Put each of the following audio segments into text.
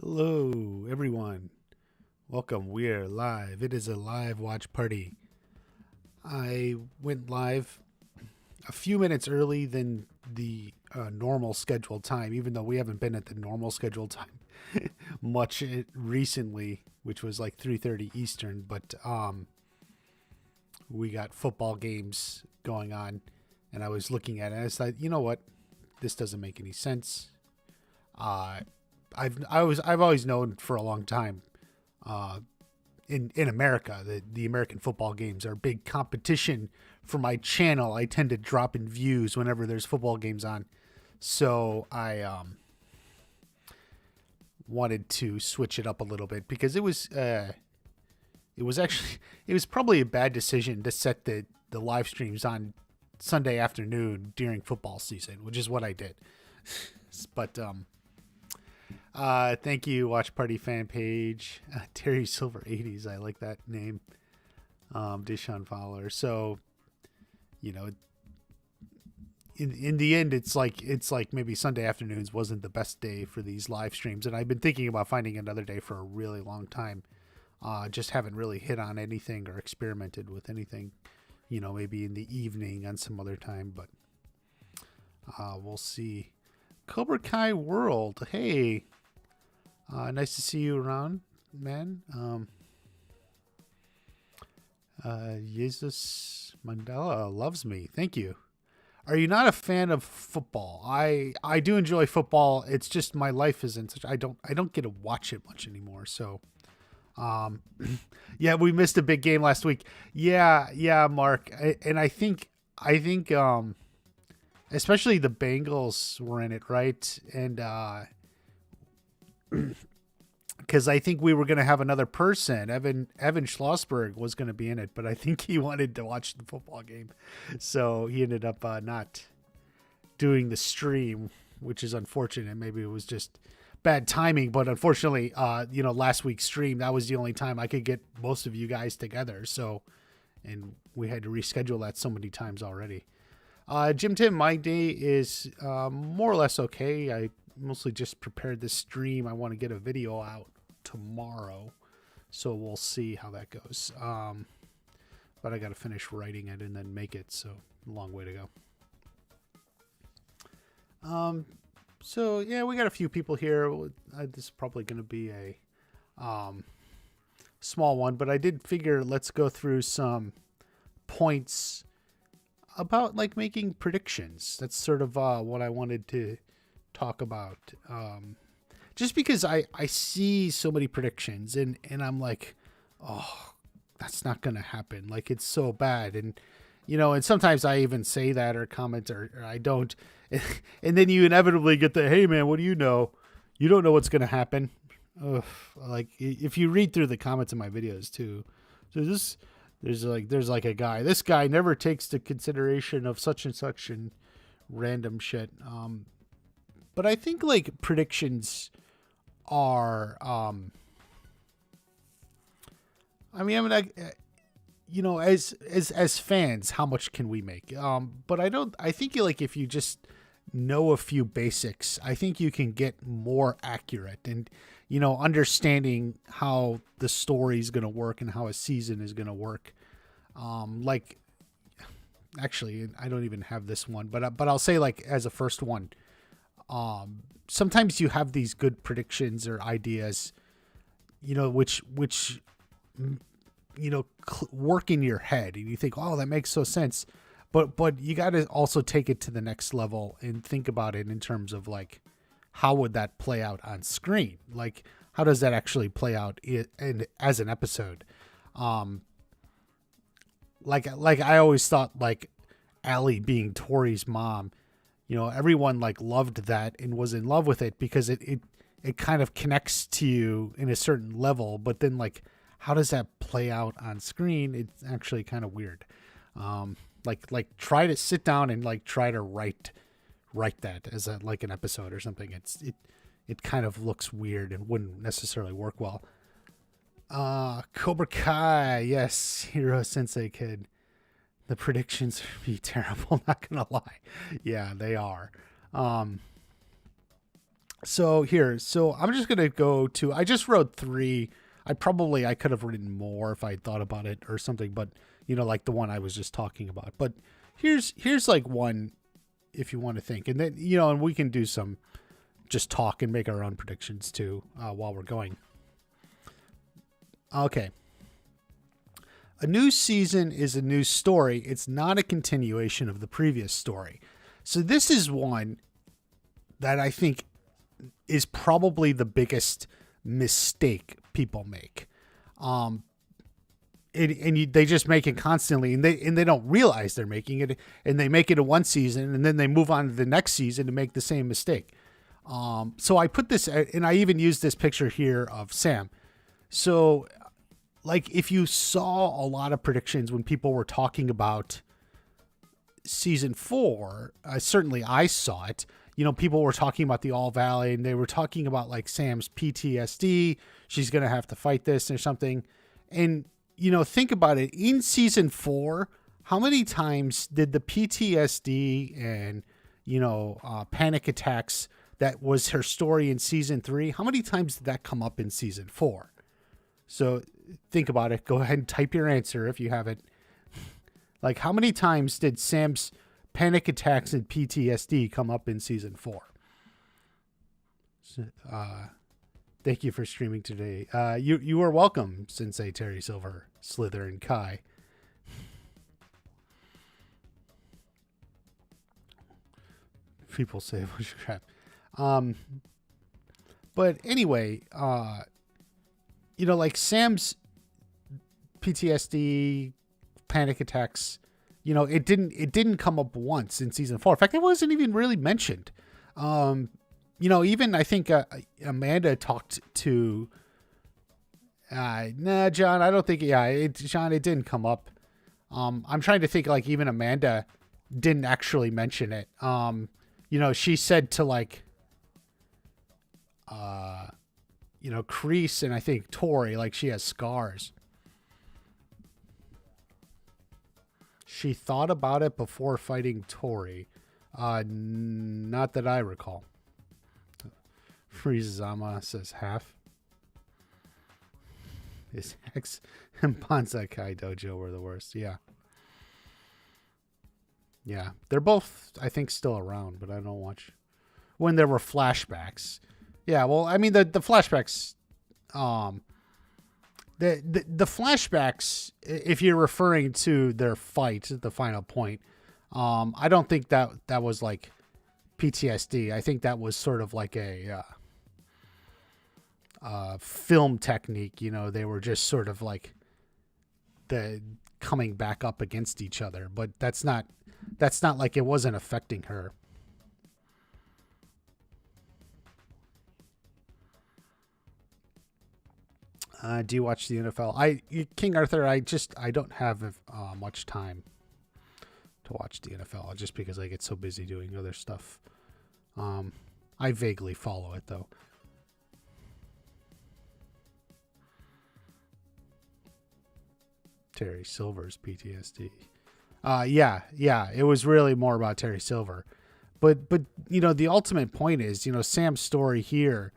Hello, everyone. Welcome. We're live. It is a live watch party. I went live a few minutes early than the normal scheduled time, even though we haven't been at the normal scheduled time much recently, which was like 3:30 Eastern. But we got football games going on, and I was looking at it, and I thought, you know what, this doesn't make any sense. Uh, I've always known for a long time, uh, in America, the American football games are big competition for my channel. I tend to drop in views whenever there's football games on, so I wanted to switch it up a little bit because it was actually it was probably a bad decision to set the live streams on Sunday afternoon during football season, which is what I did. But thank you, Watch Party fan page. Terry Silver 80s. I like that name. Deshaun Fowler. So, you know, in the end, it's like maybe Sunday afternoons wasn't the best day for these live streams, and I've been thinking about finding another day for a really long time. Just haven't really hit on anything or experimented with anything. Maybe in the evening on some other time, but we'll see. Cobra Kai World. Hey, nice to see you around, man. Jesus Mandela loves me. Thank you. Are you not a fan of football? I do enjoy football. It's just my life isn't such. I don't get to watch it much anymore. So, um, yeah, we missed a big game last week. Yeah, Mark. And I think especially the Bengals were in it, right? And because I think we were going to have another person. Evan Schlossberg was going to be in it, but I think he wanted to watch the football game, so he ended up not doing the stream, which is unfortunate. Maybe it was just bad timing, but unfortunately, last week's stream, that was the only time I could get most of you guys together. So, and we had to reschedule that so many times already. Jim Tim, my day is more or less okay. I mostly just prepared this stream. I want to get a video out tomorrow, so we'll see how that goes. But I got to finish writing it and then make it, so a long way to go. So yeah, we got a few people here. This is probably going to be a small one, but I did figure let's go through some points about like making predictions. That's sort of what I wanted to talk about. Just because I see so many predictions and I'm like, oh, that's not going to happen. Like, it's so bad. And sometimes I even say that or comment or I don't. And then you inevitably get the, hey man, what do you know? You don't know what's going to happen. Ugh. Like, if you read through the comments in my videos too. So there's like a guy. This guy never takes the consideration of such and such and random shit. But I think like predictions are. As fans, how much can we make? But I don't. I think like if you just know a few basics, I think you can get more accurate and understanding how the story is going to work and how a season is going to work. Like, actually, I don't even have this one, but I'll say like as a first one. Sometimes you have these good predictions or ideas, which work in your head, and you think, oh, that makes so sense. But you got to also take it to the next level and think about it in terms of like, how would that play out on screen? Like, how does that actually play out as an episode? Like I always thought like Allie being Tori's mom, everyone like loved that and was in love with it because it kind of connects to you in a certain level. But then like, how does that play out on screen? It's actually kind of weird. Like try to sit down and like try to write that as like an episode or something. It kind of looks weird and wouldn't necessarily work well. Cobra Kai, yes, Hero Sensei Kid. The predictions would be terrible, not gonna lie. Yeah, they are. So I'm just gonna go to. I just wrote three. I could have written more if I thought about it or something, but like the one I was just talking about. But here's like one if you want to think, and then and we can do some just talk and make our own predictions too while we're going. Okay. A new season is a new story. It's not a continuation of the previous story. So this is one that I think is probably the biggest mistake people make. They just make it constantly, and they don't realize they're making it, and they make it in one season, and then they move on to the next season to make the same mistake. So I put this, and I even used this picture here of Sam. So, like, if you saw a lot of predictions when people were talking about season 4, certainly I saw it. People were talking about the All Valley, and they were talking about like Sam's PTSD. She's going to have to fight this or something. And, think about it. In season 4, how many times did the PTSD and, panic attacks that was her story in season 3, how many times did that come up in season 4? So think about it. Go ahead and type your answer if you have it. Like, how many times did Sam's panic attacks and PTSD come up in season 4? Thank you for streaming today. You are welcome, Sensei Terry Silver, Slither, and Kai. People say a bunch of crap. But anyway, like Sam's PTSD, panic attacks, it didn't come up once in season 4. In fact, it wasn't even really mentioned. Even I think Amanda talked to. Nah, John, I don't think. Yeah, John, it didn't come up. I'm trying to think. Like even Amanda didn't actually mention it. She said to like. Kreese and I think Tori, like she has scars. She thought about it before fighting Tori. Not that I recall. Freezama says half. His Hex and Bonsai Kai Dojo were the worst. Yeah. Yeah. They're both, I think, still around, but I don't watch. When there were flashbacks. Yeah, well, I mean, the flashbacks, the flashbacks, if you're referring to their fight at the final point, I don't think that was like PTSD. I think that was sort of like a film technique. They were just sort of like the coming back up against each other, but that's not like it wasn't affecting her. Do you watch the NFL? King Arthur, I don't have much time to watch the NFL just because I get so busy doing other stuff. I vaguely follow it though. Terry Silver's PTSD. Yeah, it was really more about Terry Silver. But the ultimate point is, Sam's story here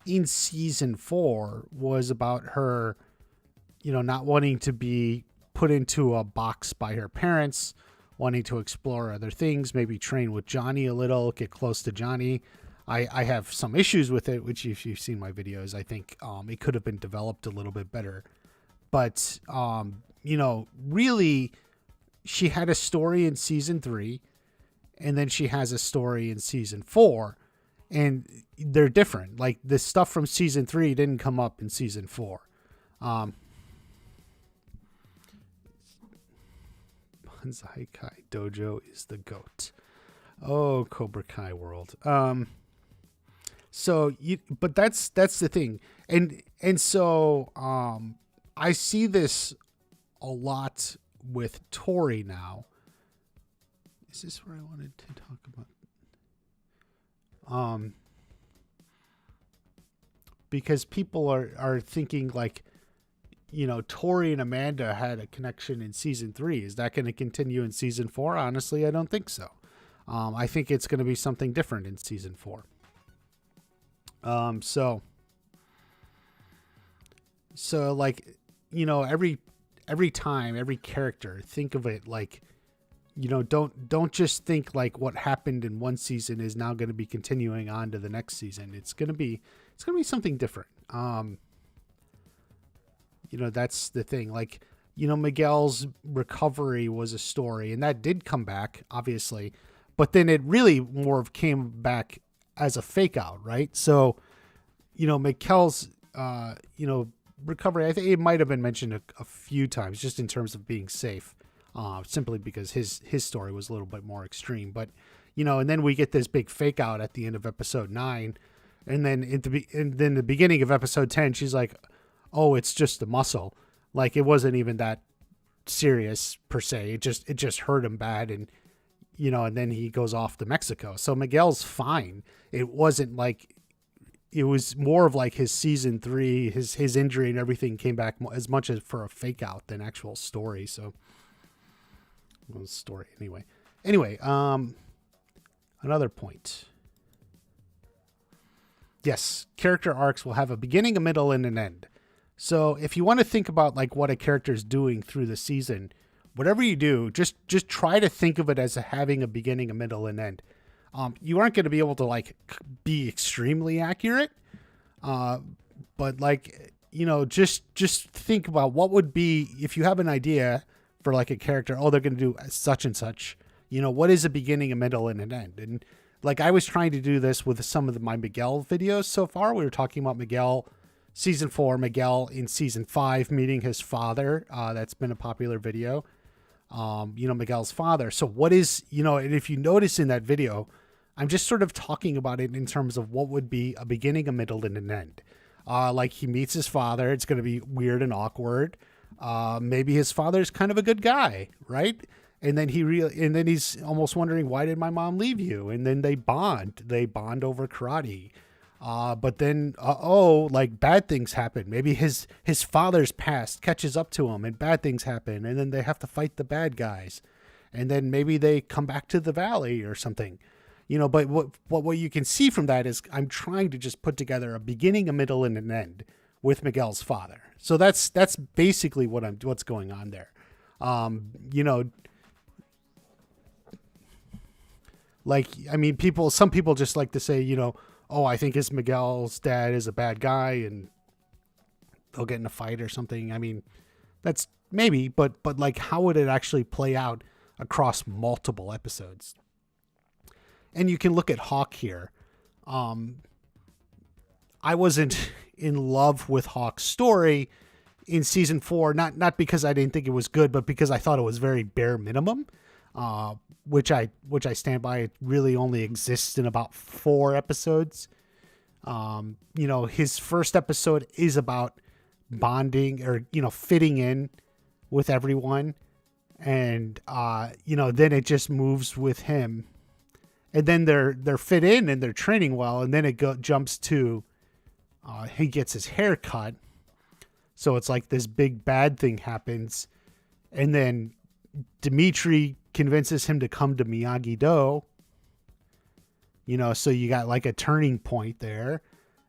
in season 4 was about her, not wanting to be put into a box by her parents, wanting to explore other things, maybe train with Johnny a little, get close to Johnny. I have some issues with it, which if you've seen my videos, I think it could have been developed a little bit better. But, really, she had a story in season 3, and then she has a story in season 4, and they're different. Like the stuff from season 3 didn't come up in season 4. Bonsai Kai Dojo is the goat. Oh, Cobra Kai world. But that's the thing. And so, I see this a lot with Tori now. Is this where I wanted to talk about? Because people are thinking like, Tori and Amanda had a connection in season 3. Is that going to continue in season 4? Honestly, I don't think so. I think it's going to be something different in season 4. So like, every time, every character, think of it like, don't just think like what happened in one season is now going to be continuing on to the next season. It's going to be something different. That's the thing. Like, Miguel's recovery was a story, and that did come back, obviously, but then it really more of came back as a fake out, right? So, Miguel's, recovery, I think it might have been mentioned a few times just in terms of being safe, simply because his story was a little bit more extreme. But, and then we get this big fake out at the end of episode 9. And then then the beginning of episode 10, she's like, oh, it's just the muscle. Like, it wasn't even that serious per se. It just hurt him bad. And, and then he goes off to Mexico. So Miguel's fine. It wasn't like, it was more of like his season 3, his injury and everything came back as much as for a fake out than actual story. So, well, story anyway. Another point. Yes, character arcs will have a beginning, a middle, and an end. So if you want to think about like what a character is doing through the season, whatever you do, just try to think of it as having a beginning, a middle, and end. You aren't going to be able to like be extremely accurate, but like, just think about what would be if you have an idea for like a character. Oh, they're going to do such and such. What is a beginning, a middle, and an end? And like I was trying to do this with some of my Miguel videos so far. We were talking about Miguel season 4, Miguel in season 5 meeting his father. That's been a popular video. Miguel's father. So what is, and if you notice in that video, I'm just sort of talking about it in terms of what would be a beginning, a middle, and an end. Like he meets his father. It's going to be weird and awkward. Maybe his father's kind of a good guy, right? And then he's almost wondering, why did my mom leave you? And then they bond over karate. But then, like bad things happen. Maybe his father's past catches up to him and bad things happen. And then they have to fight the bad guys. And then maybe they come back to the valley or something, but what you can see from that is I'm trying to just put together a beginning, a middle, and an end with Miguel's father. So that's basically what's going on there. Like, I mean, some people just like to say, oh, I think Miguel's dad is a bad guy and they'll get in a fight or something. I mean, that's maybe, but like, how would it actually play out across multiple episodes? And you can look at Hawk here. I wasn't in love with Hawk's story in season 4, not because I didn't think it was good, but because I thought it was very bare minimum. Which I stand by. It really only exists in about 4 episodes. His first episode is about bonding or, fitting in with everyone. And, then it just moves with him. And then they're fit in and they're training well. And then it jumps to, he gets his hair cut. So it's like this big bad thing happens. And then Dimitri convinces him to come to Miyagi-Do. So you got like a turning point there.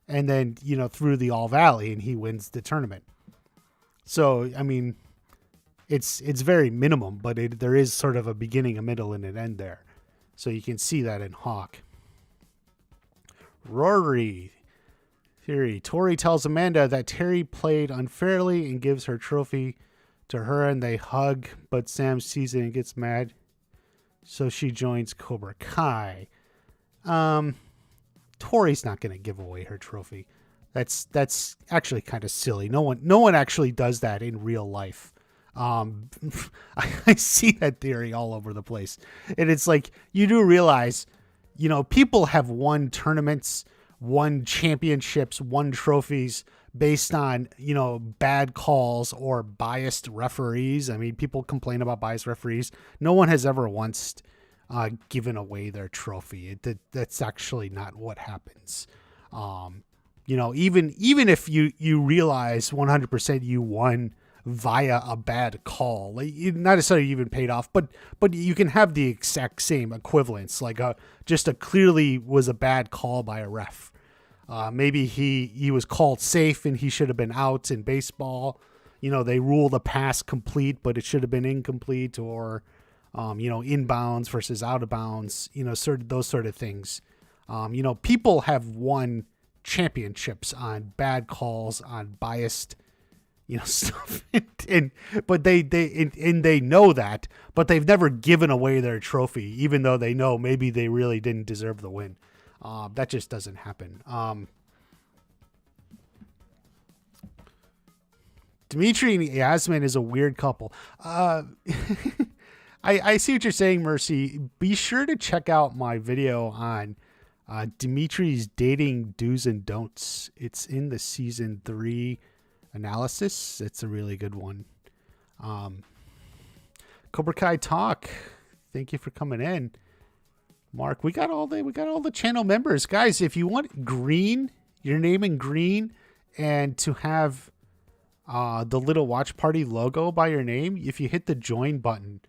And then, through the All Valley, and he wins the tournament. So, I mean, it's very minimum, but there is sort of a beginning, a middle, and an end there. So you can see that in Hawk. Rory theory. Tori tells Amanda that Terry played unfairly and gives her trophy to her, and they hug, but Sam sees it and gets mad. So she joins Cobra Kai. Tori's not going to give away her trophy. That's actually kind of silly. No one actually does that in real life. I see that theory all over the place. And it's like, you do realize, people have won tournaments, won championships, won trophies based on, bad calls or biased referees. I mean, people complain about biased referees. No one has ever once given away their trophy. That's actually not what happens. Even if you realize 100% you won via a bad call, like, not necessarily even paid off, but you can have the exact same equivalence, like just a clearly was a bad call by a ref. Maybe he was called safe and he should have been out in baseball. They rule the pass complete, but it should have been incomplete, or inbounds versus out of bounds. Those sort of things. People have won championships on bad calls, on biased, stuff, but they know that, but they've never given away their trophy, even though they know maybe they really didn't deserve the win. That just doesn't happen. Dimitri and Yasmin is a weird couple. I see what you're saying, Mercy. Be sure to check out my video on Dimitri's dating do's and don'ts. It's in the season 3 analysis. It's a really good one. Cobra Kai Talk. Thank you for coming in, Mark. We got all the channel members, guys. If you want green, your name in green, and to have the little watch party logo by your name, if you hit the join button,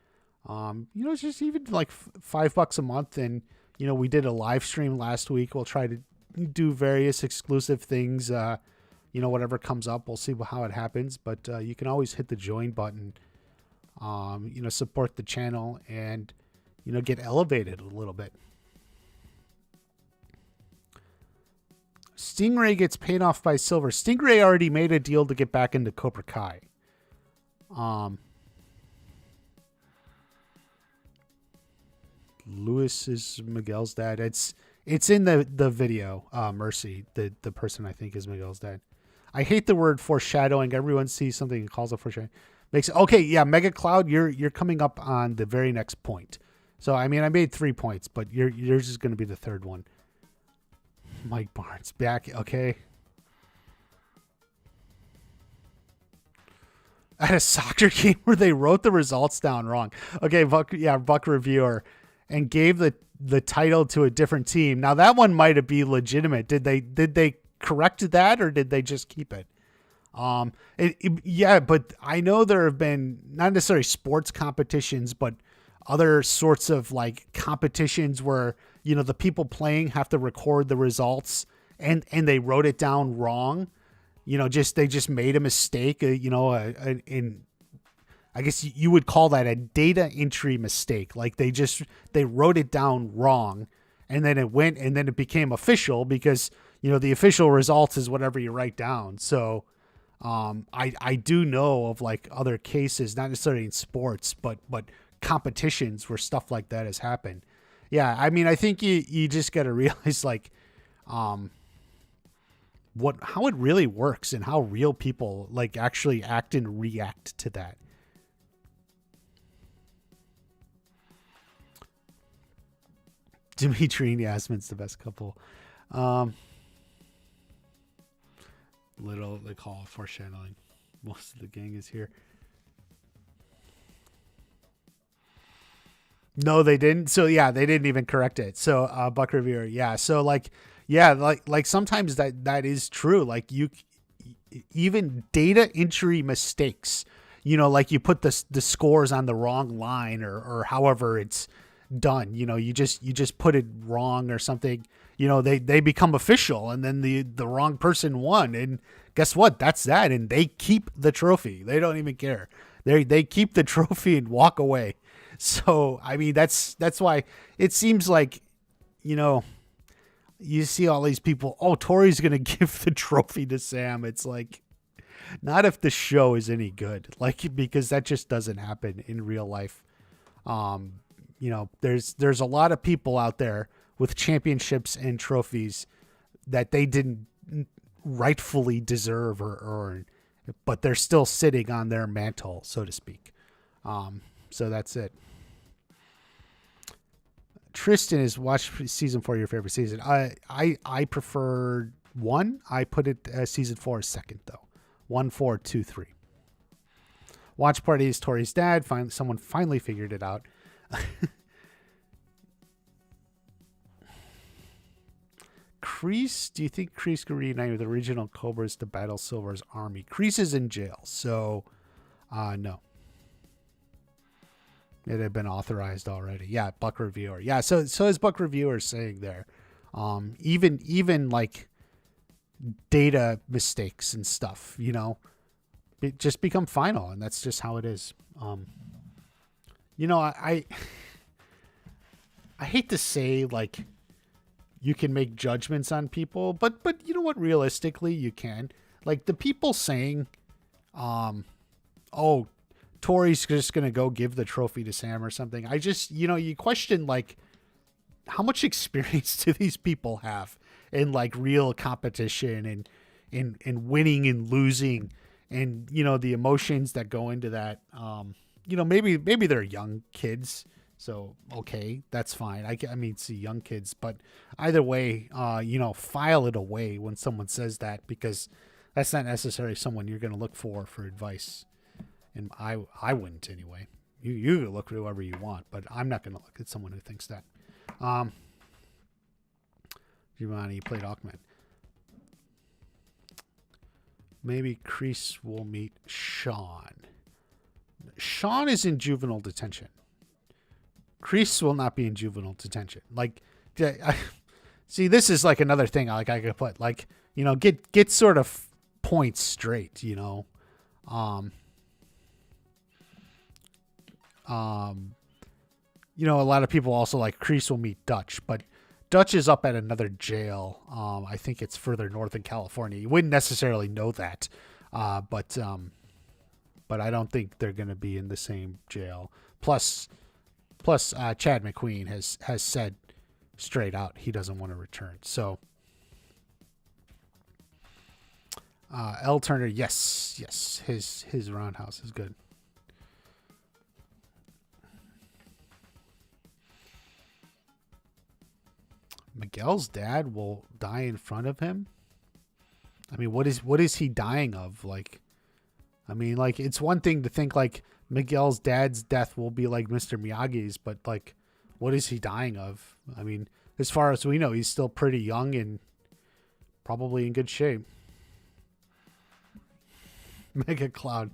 it's just even like $5 a month. And we did a live stream last week. We'll try to do various exclusive things. Whatever comes up, we'll see how it happens. But you can always hit the join button. Support the channel and get elevated a little bit. Stingray gets paid off by Silver. Stingray already made a deal to get back into Cobra Kai. Lewis is Miguel's dad. It's in the video, Mercy. The person I think is Miguel's dad. I hate the word foreshadowing. Everyone sees something and calls it foreshadowing. Okay, yeah, Mega Cloud, you're coming up on the very next point. So I made 3 points, but yours is going to be the third one. Mike Barnes back. Okay. At a soccer game where they wrote the results down wrong. Okay, Buck Reviewer, and gave the title to a different team. Now that one might be legitimate. Did they correct that, or did they just keep it? But I know there have been not necessarily sports competitions, but other sorts of like competitions where the people playing have to record the results and they wrote it down wrong. They just made a mistake. In I guess you would call that a data entry mistake. Like they wrote it down wrong, and then it became official because the official results is whatever you write down. So I do know of like other cases, not necessarily in sports, but competitions where stuff like that has happened. Yeah, I think you just got to realize like how it really works and how real people like actually act and react to that. Dimitri and Yasmin's the best couple. Little they call it foreshadowing. Most of the gang is here. No, they didn't. So yeah, they didn't even correct it. So Buck Revere, yeah. So like sometimes that is true. Like even data entry mistakes. Like you put the scores on the wrong line or however it's done. You just put it wrong or something. They become official, and then the wrong person won, and guess what? That's that, and they keep the trophy. They don't even care. They keep the trophy and walk away. So that's why it seems like you see all these people. Oh, Tori's gonna give the trophy to Sam. It's like not if the show is any good, like because that just doesn't happen in real life. There's a lot of people out there with championships and trophies that they didn't rightfully deserve or earn, but they're still sitting on their mantle, so to speak. So that's it. Tristan is watch season 4 your favorite season. I prefer 1. I put it season 4 second though. 1, 4, 2, 3. Watch party is Tori's dad. Someone finally figured it out. Kreese, do you think Kreese could reunite with original Cobras to battle Silver's army? Kreese is in jail, so no. It had been authorized already. Yeah, Buck Reviewer. Yeah, so as Buck Reviewer is saying there, even like data mistakes and stuff, just become final, and that's just how it is. I hate to say like you can make judgments on people, but you know what? Realistically, you can. Like the people saying, "Oh, Tori's just gonna go give the trophy to Sam or something." I just, you question like how much experience do these people have in like real competition and in winning and losing, and the emotions that go into that. Maybe they're young kids. So, okay, that's fine. I mean, see young kids, but either way, file it away when someone says that, because that's not necessarily someone you're going to look for advice. And I wouldn't anyway. You look at whoever you want, but I'm not going to look at someone who thinks that. Giovanni played Aquaman. Maybe Kreese will meet Sean. Sean is in juvenile detention. Kreese will not be in juvenile detention. Like, see, this is like another thing. Like I could put, like, get sort of points straight. A lot of people also like Kreese will meet Dutch, but Dutch is up at another jail. I think it's further north in California. You wouldn't necessarily know that, but I don't think they're going to be in the same jail. Plus, Chad McQueen has said straight out he doesn't want to return. So, L. Turner, yes, his roundhouse is good. Miguel's dad will die in front of him. I mean, what is he dying of? Like, I mean, like, it's one thing to think like Miguel's dad's death will be like Mr. Miyagi's, but like, what is he dying of? I mean, as far as we know, he's still pretty young and probably in good shape. Mega Cloud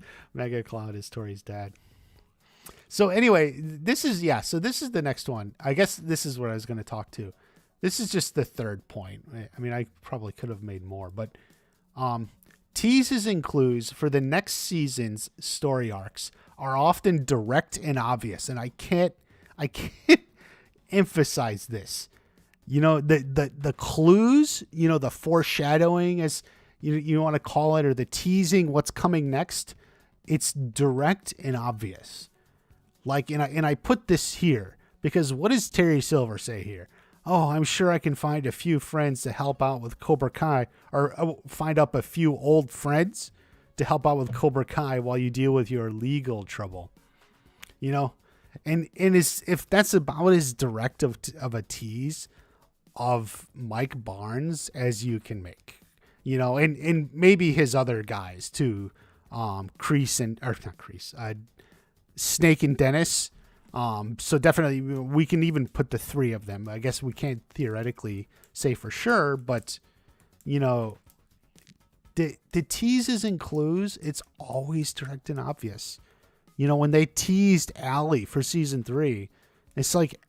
is Tori's dad. So anyway, this is the next one. I guess this is what I was going to talk to. This is just the third point. I mean, I probably could have made more, but teases and clues for the next season's story arcs are often direct and obvious, and I can't emphasize this. The clues, the foreshadowing, as you want to call it, or the teasing what's coming next, it's direct and obvious. Like, and I put this here because what does Terry Silver say here? Oh, I'm sure I can find a few friends to help out with Cobra Kai, or find up a few old friends to help out with Cobra Kai while you deal with your legal trouble. And if that's about as direct of a tease of Mike Barnes as you can make, and maybe his other guys too, Snake and Dennis. So definitely we can even put the three of them. I guess we can't theoretically say for sure, but the teases and clues, it's always direct and obvious. When they teased Allie for season 3, it's like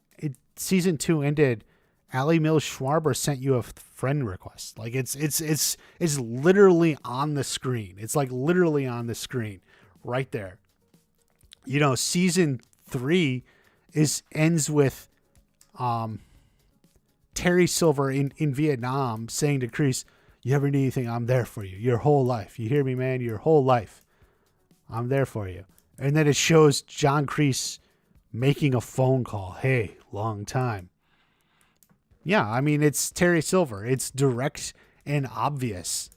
season 2 ended. Allie Mills Schwarber sent you a friend request. Like it's literally on the screen. It's like literally on the screen right there. Season 3 ends with Terry Silver in Vietnam saying to Kreese, "You ever need anything, I'm there for you. Your whole life. You hear me, man? Your whole life. I'm there for you." And then it shows John Kreese making a phone call. "Hey, long time." Yeah, I mean, it's Terry Silver. It's direct and obvious.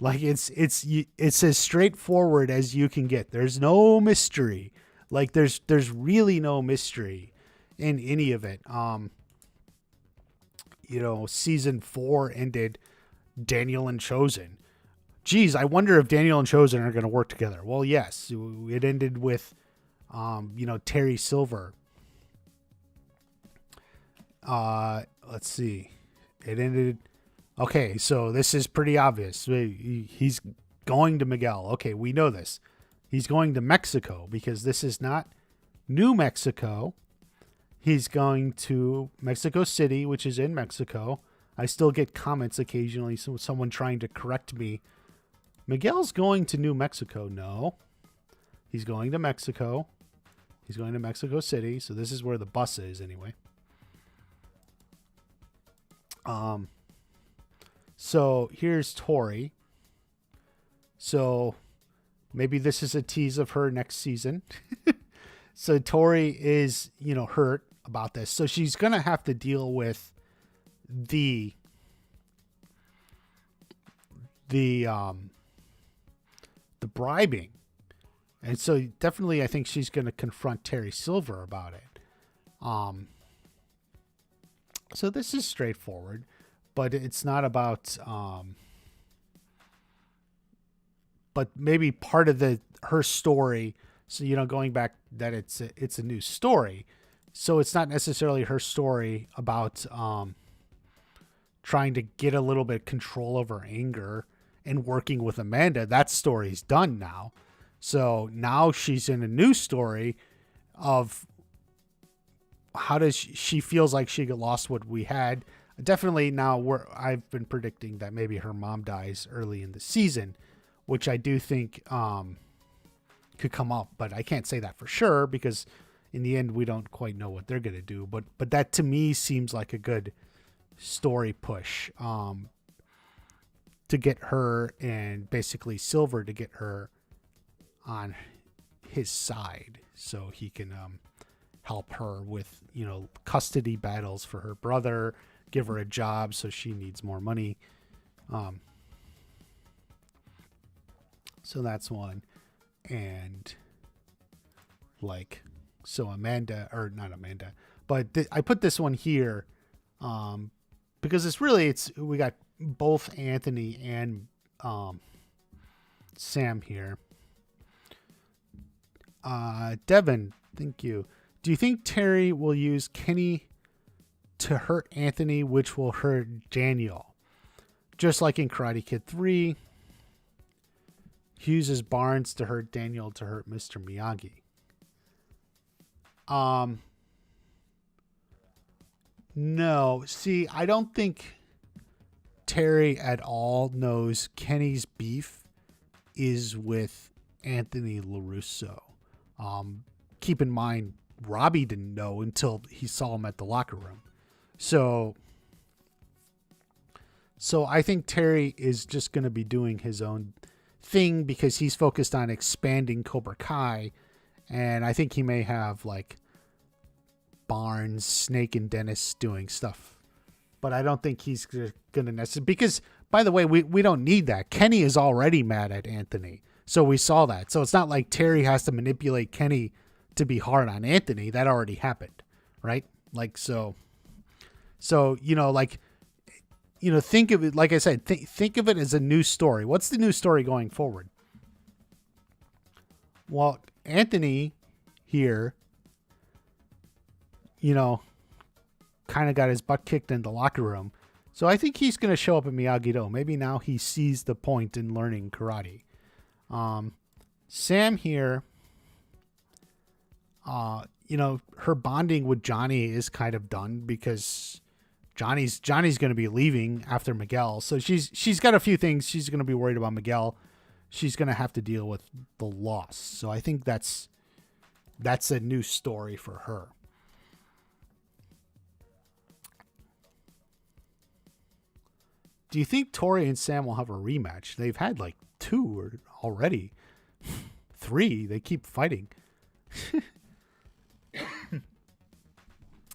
Like it's as straightforward as you can get. There's no mystery. Like there's really no mystery in any of it. Season 4 ended Daniel and Chosen. Geez, I wonder if Daniel and Chosen are going to work together. Well, yes, it ended with, Terry Silver. Let's see. It ended. Okay, so this is pretty obvious. He's going to Miguel. Okay, we know this. He's going to Mexico because this is not New Mexico. He's going to Mexico City, which is in Mexico. I still get comments occasionally, someone trying to correct me. Miguel's going to New Mexico. No, he's going to Mexico. He's going to Mexico City. So this is where the bus is anyway. So here's Tori. So maybe this is a tease of her next season. So Tori is, hurt about this. So she's going to have to deal with the bribing. And so definitely I think she's going to confront Terry Silver about it. So this is straightforward, but it's not about but maybe part of her story. So, going back that it's a new story. So it's not necessarily her story about trying to get a little bit control over anger and working with Amanda. That story's done now. So now she's in a new story of how does she feels like she lost what we had. Definitely now I've been predicting that maybe her mom dies early in the season, which I do think could come up, but I can't say that for sure because in the end we don't quite know what they're going to do. But that to me seems like a good story push to get her and basically Silver to get her on his side so he can help her with, custody battles for her brother, give her a job so she needs more money. So that's one. And so Amanda, or not Amanda, but I put this one here because we got both Anthony and Sam here. Devin, thank you. Do you think Terry will use Kenny to hurt Anthony, which will hurt Daniel? Just like in Karate Kid 3, he uses Barnes to hurt Daniel to hurt Mr. Miyagi. No. See, I don't think Terry at all knows Kenny's beef is with Anthony LaRusso. Keep in mind, Robbie didn't know until he saw him at the locker room. So I think Terry is just going to be doing his own thing because he's focused on expanding Cobra Kai. And I think he may have Barnes, Snake, and Dennis doing stuff. But I don't think he's going to necessarily... Because, by the way, we don't need that. Kenny is already mad at Anthony. So we saw that. So it's not like Terry has to manipulate Kenny to be hard on Anthony. That already happened, right? So think of it, like I said, think of it as a new story. What's the new story going forward? Well, Anthony here, kind of got his butt kicked in the locker room. So I think he's going to show up in Miyagi-Do. Maybe now he sees the point in learning karate. Sam here, her bonding with Johnny is kind of done because Johnny's going to be leaving after Miguel. So she's got a few things. She's going to be worried about Miguel. She's going to have to deal with the loss. So I think that's a new story for her. Do you think Tori and Sam will have a rematch? They've had 2 or already. 3. They keep fighting.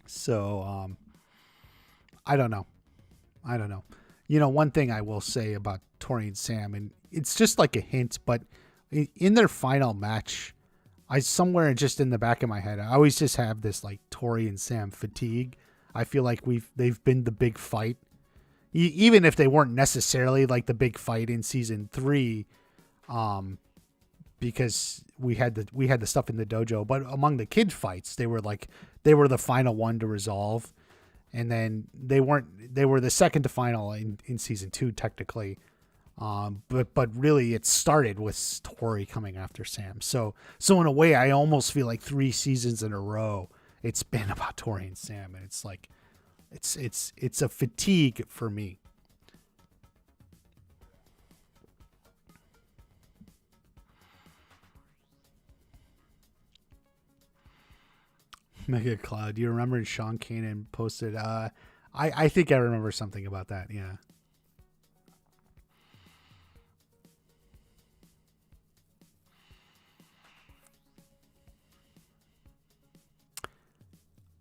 So, I don't know. One thing I will say about Tori and Sam, and it's just like a hint, but in their final match, somewhere just in the back of my head, I always just have this Tori and Sam fatigue. I feel like they've been the big fight. Even if they weren't necessarily the big fight in season 3, because we had the stuff in the dojo, but among the kid fights, they were the final one to resolve. And then they were the second to final in season 2, technically. But really it started with Tori coming after Sam. So in a way, I almost feel like 3 seasons in a row, it's been about Tori and Sam. And it's It's a fatigue for me. Mega Cloud. Do you remember Sean Kanan posted? I think I remember something about that. Yeah.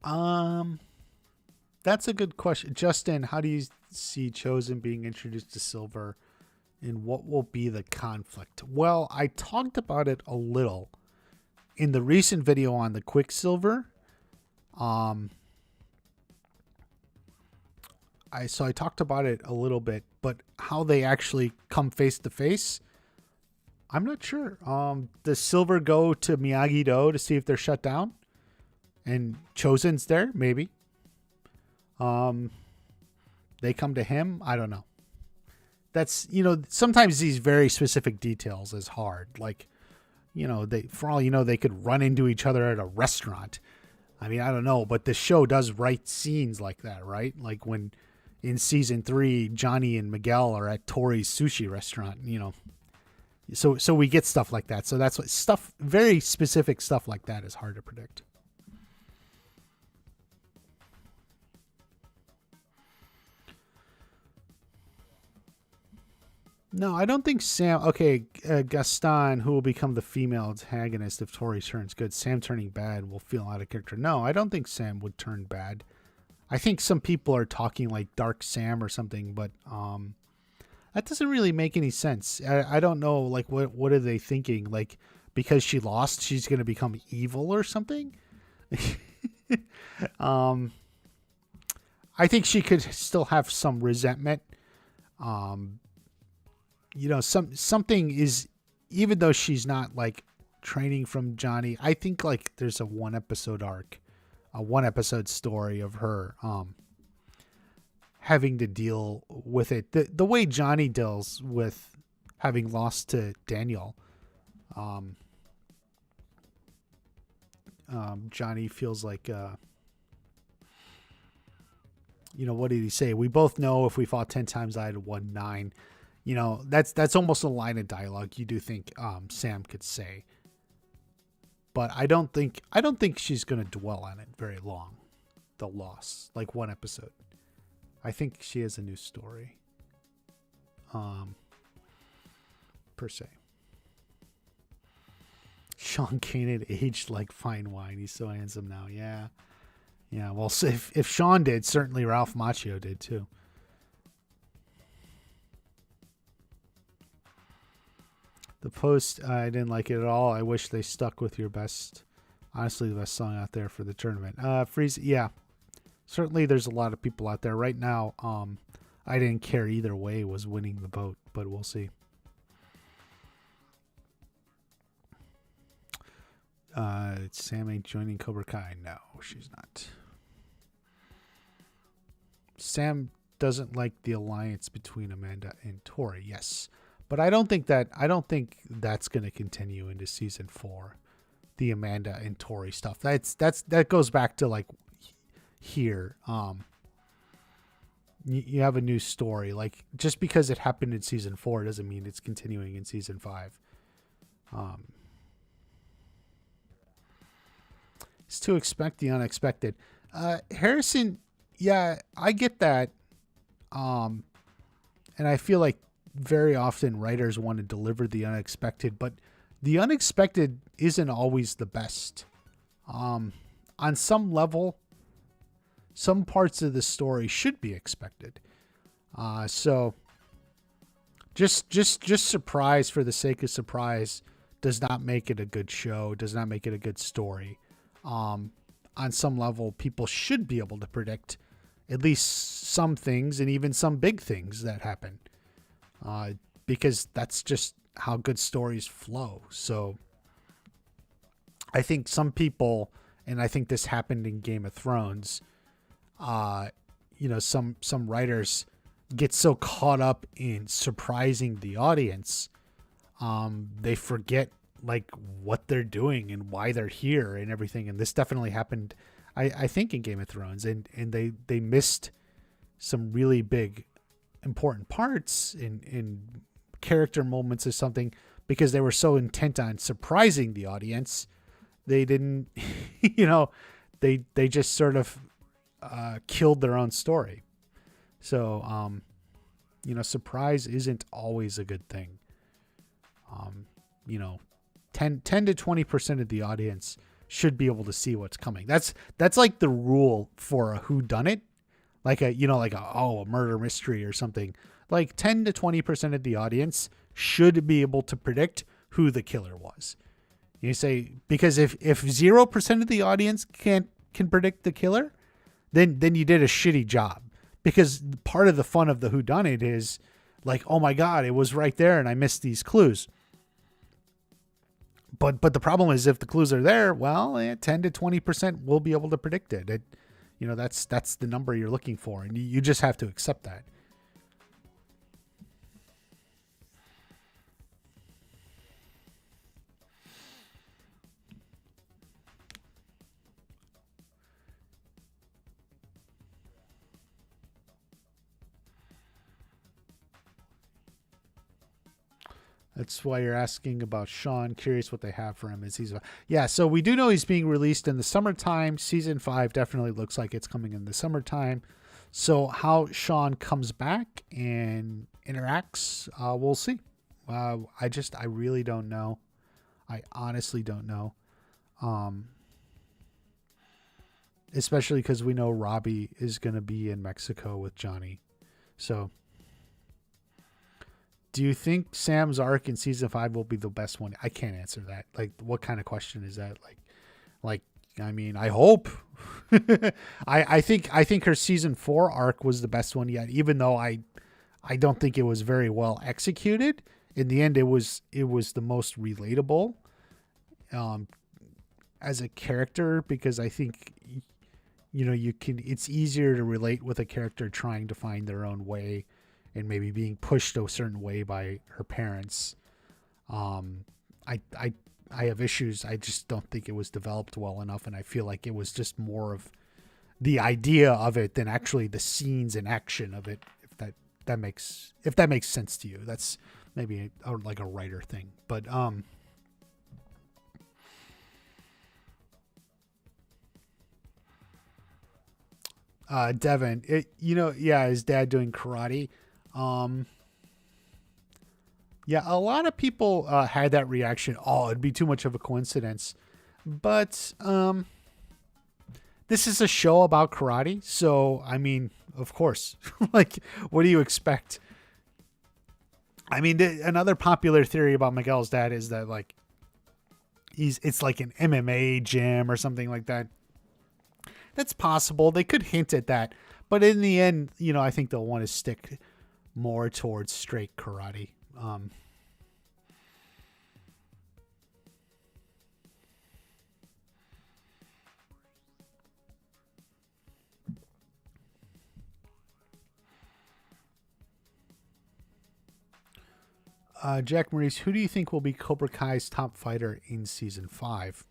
Um, that's a good question, Justin. How do you see Chosen being introduced to Silver, and what will be the conflict? Well, I talked about it a little in the recent video on the Quicksilver. Um, I talked about it a little bit, but how they actually come face to face, I'm not sure. Does Silver go to Miyagi-Do to see if they're shut down? And Chosen's there, maybe. Um, they come to him. I don't know. That's, sometimes these very specific details is hard. Like, they, for all you know, they could run into each other at a restaurant. I mean, I don't know, but the show does write scenes like that, right? Like when in season 3, Johnny and Miguel are at Tori's sushi restaurant, So we get stuff like that. So that's what stuff, very specific stuff like that is hard to predict. No, I don't think Sam. Okay, Gaston, who will become the female antagonist if Tori turns good, Sam turning bad will feel out of character. No, I don't think Sam would turn bad. I think some people are talking like Dark Sam or something, but that doesn't really make any sense. I don't know, like what are they thinking? Like because she lost, she's going to become evil or something? um, I think she could still have some resentment. Something is, even though she's not like training from Johnny, I think like there's a 1-episode arc, a 1-episode story of her having to deal with it the way Johnny deals with having lost to Daniel. Johnny feels like what did he say? We both know if we fought 10 times I'd have won 9. That's almost a line of dialogue you do think Sam could say. But I don't think she's going to dwell on it very long. The loss, like 1 episode. I think she has a new story. Per se. Sean Kanan aged like fine wine. He's so handsome now. Yeah. Yeah, well, so if Sean did, certainly Ralph Macchio did too. The post, I didn't like it at all. I wish they stuck with your best, honestly, the best song out there for the tournament. Freeze, yeah. Certainly there's a lot of people out there. Right now, I didn't care either way was winning the vote, but we'll see. Sam ain't joining Cobra Kai. No, she's not. Sam doesn't like the alliance between Amanda and Tori. Yes. But I don't think that's going to continue into season 4. The Amanda and Tori stuff. That goes back to like here. You have a new story. Like just because it happened in season 4 doesn't mean it's continuing in season 5. It's to expect the unexpected. Harrison, yeah, I get that. And I feel like very often writers want to deliver the unexpected, but the unexpected isn't always the best. On some level, some parts of the story should be expected. So just surprise for the sake of surprise does not make it a good show, does not make it a good story. On some level, people should be able to predict at least some things and even some big things that happen. Because that's just how good stories flow. So I think some people, and I think this happened in Game of Thrones, some writers get so caught up in surprising the audience, they forget like what they're doing and why they're here and everything. And this definitely happened. I think in Game of Thrones, and they missed some really big important parts in character moments or something because they were so intent on surprising the audience. They didn't, they just sort of killed their own story. So, surprise isn't always a good thing. 10 to 20% of the audience should be able to see what's coming. That's like the rule for a whodunit, like a murder mystery or something. Like 10 to 20% of the audience should be able to predict who the killer was. You say, because if 0% of the audience can predict the killer, then you did a shitty job. Because part of the fun of the whodunit is like, oh my God, it was right there and I missed these clues. But the problem is if the clues are there, well, 10 to 20% will be able to predict it. That's the number you're looking for, and you just have to accept that. That's why you're asking about Sean. Curious what they have for him. So we do know he's being released in the summertime. Season 5 definitely looks like it's coming in the summertime. So how Sean comes back and interacts, we'll see. I really don't know. I honestly don't know. Especially because we know Robbie is going to be in Mexico with Johnny. So do you think Sam's arc in season 5 will be the best one? I can't answer that. Like, what kind of question is that? I mean, I hope. I think her season 4 arc was the best one yet, even though I don't think it was very well executed. In the end, it was the most relatable as a character, because I think it's easier to relate with a character trying to find their own way and maybe being pushed a certain way by her parents. I have issues. I just don't think it was developed well enough, and I feel like it was just more of the idea of it than actually the scenes and action of it. If that makes sense to you, that's maybe like a writer thing. But Devin, his dad doing karate. Yeah, a lot of people had that reaction. Oh, it'd be too much of a coincidence. But this is a show about karate, so I mean, of course. Like, what do you expect? I mean, another popular theory about Miguel's dad is that like it's like an MMA gym or something like that. That's possible. They could hint at that, but in the end, I think they'll want to stick more towards straight karate. Jack Maurice, who do you think will be Cobra Kai's top fighter in season 5?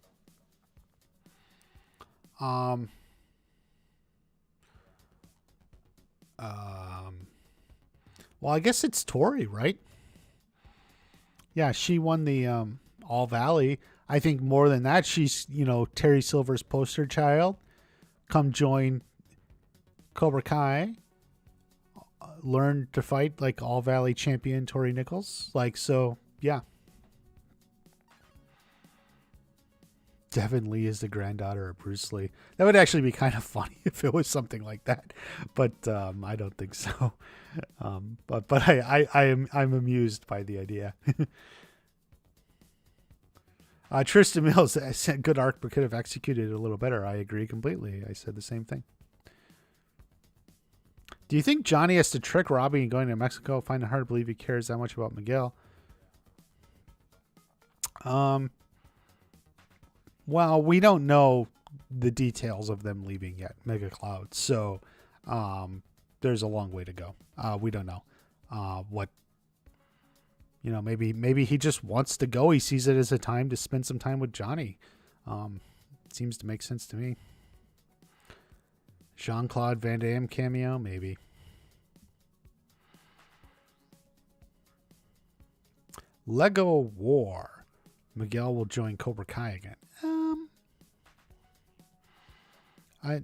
Well, I guess it's Tori, right? Yeah, she won the All Valley. I think more than that, she's, Terry Silver's poster child. Come join Cobra Kai. Learn to fight like All Valley champion Tori Nichols. Yeah. Devin Lee is the granddaughter of Bruce Lee. That would actually be kind of funny if it was something like that, but I don't think so. But I'm amused by the idea. Tristan Mills said good arc, but could have executed it a little better. I agree completely. I said the same thing. Do you think Johnny has to trick Robbie and going to Mexico? Find it hard to believe he cares that much about Miguel. Well, we don't know the details of them leaving yet, Mega Cloud. So, there's a long way to go. We don't know what. Maybe he just wants to go. He sees it as a time to spend some time with Johnny. Seems to make sense to me. Jean-Claude Van Damme cameo, maybe. Lego War. Miguel will join Cobra Kai again.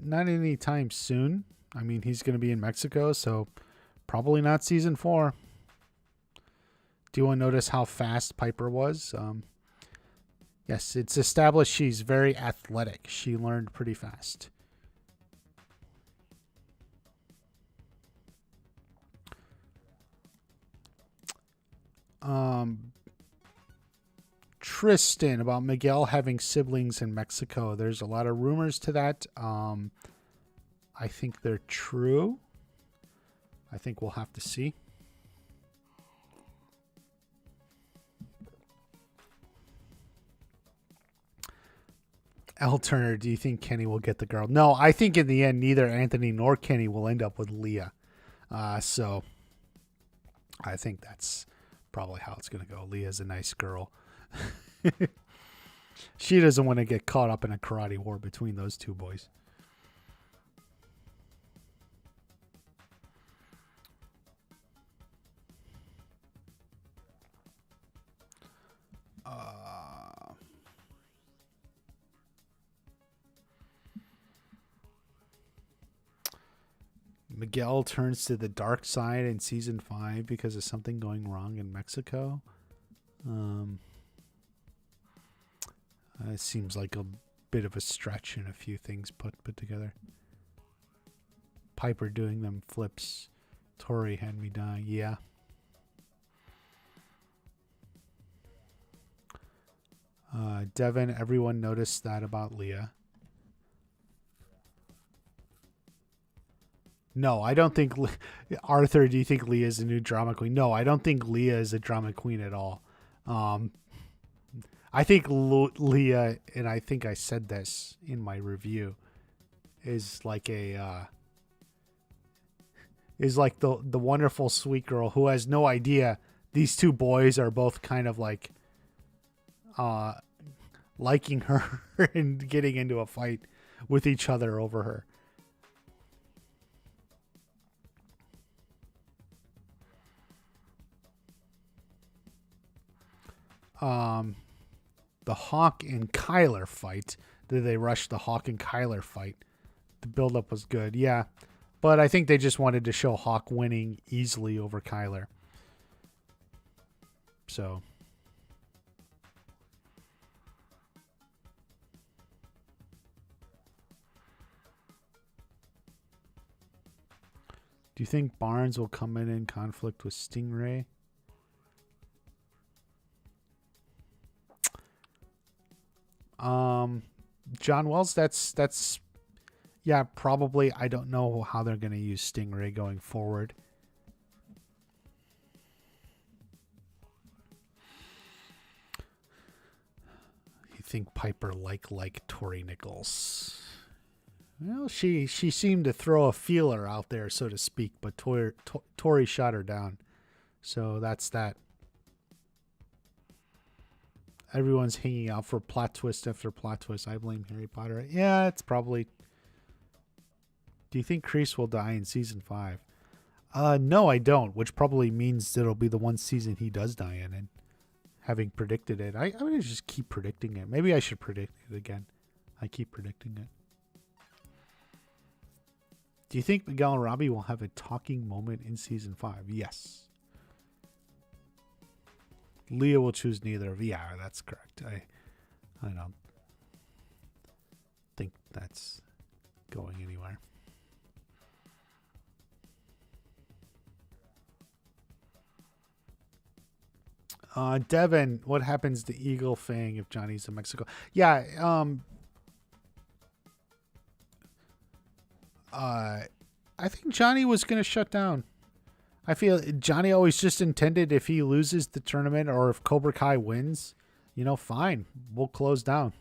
Not anytime soon. I mean, he's going to be in Mexico, so probably not season 4. Do you want to notice how fast Piper was? Yes, it's established she's very athletic. She learned pretty fast. Tristan, about Miguel having siblings in Mexico. There's a lot of rumors to that. I think they're true. I think we'll have to see. L. Turner, do you think Kenny will get the girl? No, I think in the end, neither Anthony nor Kenny will end up with Leah. So I think that's probably how it's going to go. Leah's a nice girl. She doesn't want to get caught up in a karate war between those two boys. Miguel turns to the dark side in season 5 because of something going wrong in Mexico. It seems like a bit of a stretch and a few things put together. Piper doing them flips. Tori had me dying. Yeah. Devin, everyone noticed that about Leah. No, I don't think... Arthur, do you think Leah is a new drama queen? No, I don't think Leah is a drama queen at all. I think Leah, and I think I said this in my review, is like a... is like the wonderful sweet girl who has no idea these two boys are both kind of like liking her and getting into a fight with each other over her. The Hawk and Kyler fight. Did they rush the Hawk and Kyler fight? The buildup was good, yeah. But I think they just wanted to show Hawk winning easily over Kyler. So. Do you think Barnes will come in conflict with Stingray? John Wells, that's yeah, probably. I don't know how they're going to use Stingray going forward. You think Piper like Tori Nichols? Well, she seemed to throw a feeler out there, so to speak, but Tori shot her down. So that's that. Everyone's hanging out for plot twist after plot twist. I blame Harry Potter. Yeah, it's probably... Do you think Kreese will die in season 5? No, I don't, which probably means it'll be the one season he does die in. And having predicted it, I'm going to just keep predicting it. Maybe I should predict it again. I keep predicting it. Do you think Miguel and Robbie will have a talking moment in season 5? Yes. Leah will choose neither of... Yeah, that's correct. I don't think that's going anywhere. Devin, what happens to Eagle Fang if Johnny's in Mexico? Yeah, I think Johnny was going to shut down. I feel Johnny always just intended if he loses the tournament or if Cobra Kai wins, fine, we'll close down.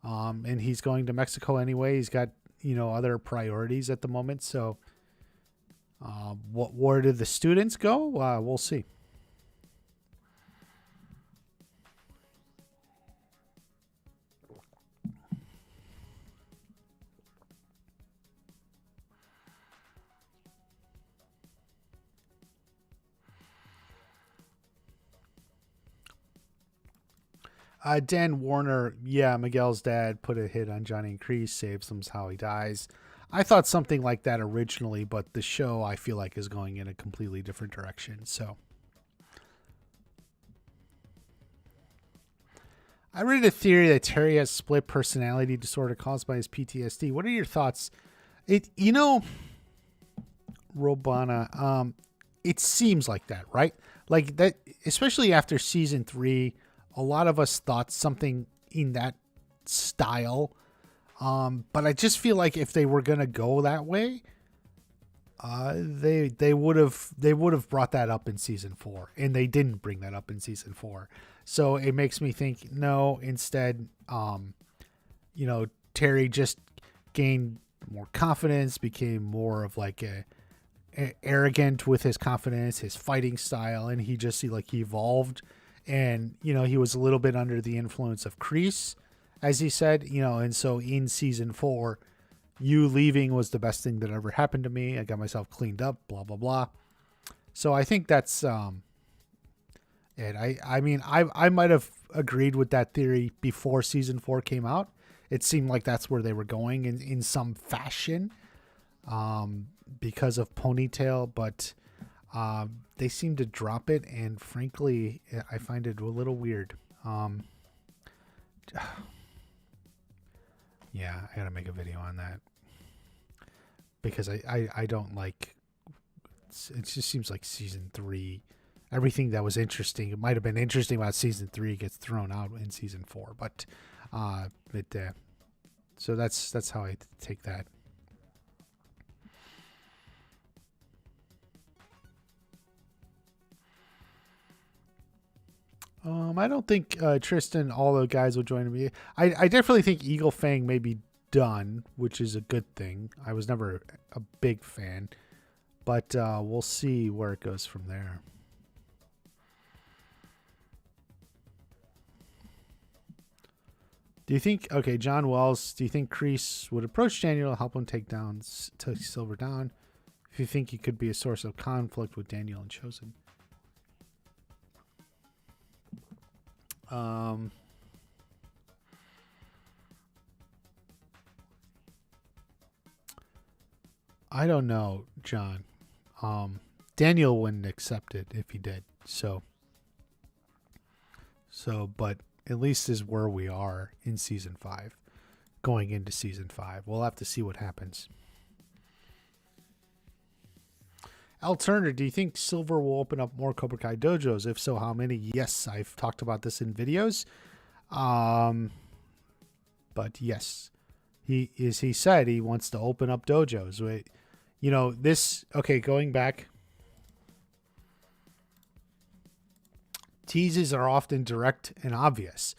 And he's going to Mexico anyway. He's got, other priorities at the moment. So where did the students go? We'll see. Dan Warner, yeah, Miguel's dad put a hit on Johnny and Kreese, saves him how he dies. I thought something like that originally, but the show I feel like is going in a completely different direction. So I read a theory that Terry has split personality disorder caused by his PTSD. What are your thoughts? Robana, it seems like that, right? Like that, especially after season 3, a lot of us thought something in that style. But I just feel like if they were gonna go that way, they would have brought that up in season 4, and they didn't bring that up in season 4. So it makes me think no. Instead, Terry just gained more confidence, became more of like a arrogant with his confidence, his fighting style, and he evolved. And he was a little bit under the influence of Kreese, as he said. And so in season 4, you leaving was the best thing that ever happened to me. I got myself cleaned up, blah blah blah. So I think that's it. I might have agreed with that theory before season 4 came out. It seemed like that's where they were going in some fashion. Because of Ponytail, but they seem to drop it, and frankly, I find it a little weird. Yeah, I gotta make a video on that because I don't like. It just seems like season 3, everything that was interesting, it might have been interesting about season 3 gets thrown out in season 4. But so that's how I take that. I don't think Tristan, all the guys will join me. I definitely think Eagle Fang may be done, which is a good thing. I was never a big fan, but we'll see where it goes from there. Do you think, okay, John Wells, do you think Kreese would approach Daniel to help him take Silver down? If you think he could be a source of conflict with Daniel and Chosen? I don't know, John. Daniel wouldn't accept it if he did. But at least is where we are in season 5. Going into season 5. We'll have to see what happens. Al Turner, do you think Silver will open up more Cobra Kai dojos? If so, how many? Yes, I've talked about this in videos. But yes, he said he wants to open up dojos. Going back. Teases are often direct and obvious.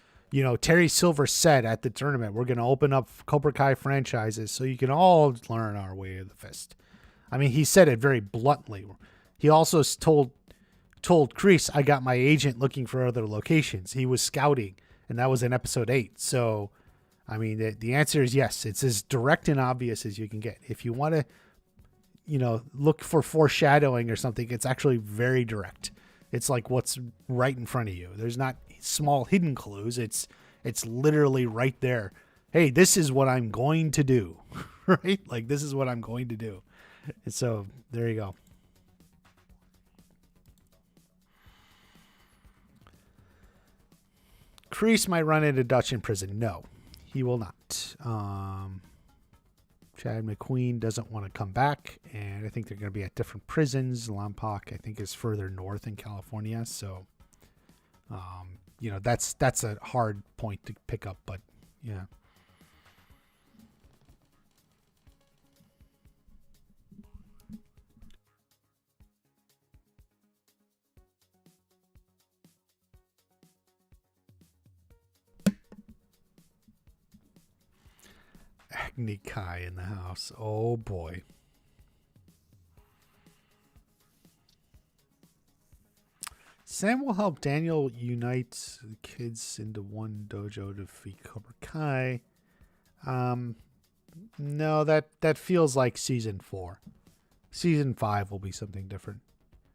Terry Silver said at the tournament, we're going to open up Cobra Kai franchises so you can all learn our way of the fist. I mean, he said it very bluntly. He also told Kreese, I got my agent looking for other locations. He was scouting, and that was in episode 8. So, I mean, the answer is yes. It's as direct and obvious as you can get. If you want to, look for foreshadowing or something, it's actually very direct. It's like what's right in front of you. There's not small hidden clues. It's literally right there. Hey, this is what I'm going to do, right? Like, this is what I'm going to do. And so there you go. Kreese might run into Dutch in prison. No, he will not. Chad McQueen doesn't want to come back, and I think they're going to be at different prisons. Lompoc, I think, is further north in California, so that's a hard point to pick up, but yeah. Agni Kai in the house. Oh boy. Sam will help Daniel unite the kids into one dojo to defeat Cobra Kai. No, that feels like season 4. Season 5 will be something different.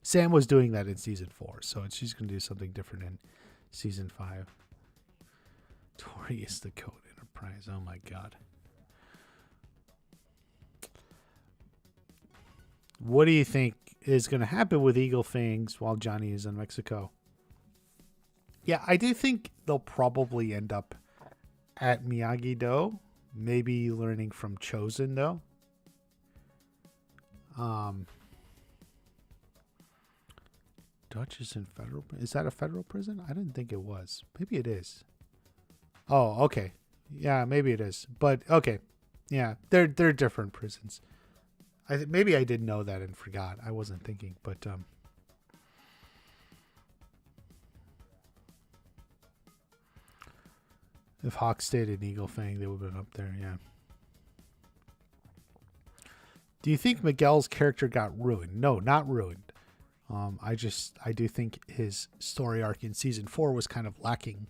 Sam was doing that in season 4, so she's going to do something different in season 5. Tori is the Code Enterprise. Oh my god. What do you think is going to happen with Eagle Fangs while Johnny is in Mexico? Yeah, I do think they'll probably end up at Miyagi-Do. Maybe learning from Chosen, though. Dutch is in federal. Is that a federal prison? I didn't think it was. Maybe it is. Oh, okay. Yeah, maybe it is. But okay, yeah, they're different prisons. Maybe I did know that and forgot. I wasn't thinking, but if Hawk stayed in Eagle Fang, they would have been up there. Yeah. Do you think Miguel's character got ruined? No, not ruined. I do think his story arc in season 4 was kind of lacking.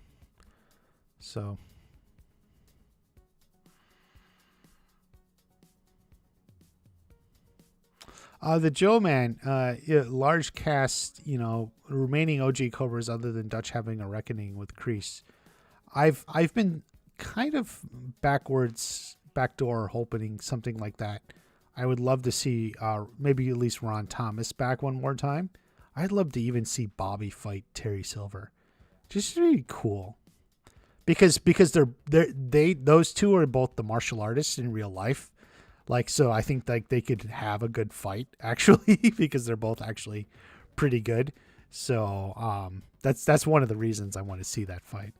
So. The Joe Man, large cast, remaining OG Cobras other than Dutch having a reckoning with Kreese. I've been kind of backdoor hoping something like that. I would love to see maybe at least Ron Thomas back one more time. I'd love to even see Bobby fight Terry Silver. Just really cool. Because those two are both the martial artists in real life. So I think they could have a good fight actually because they're both actually pretty good. So that's one of the reasons I want to see that fight.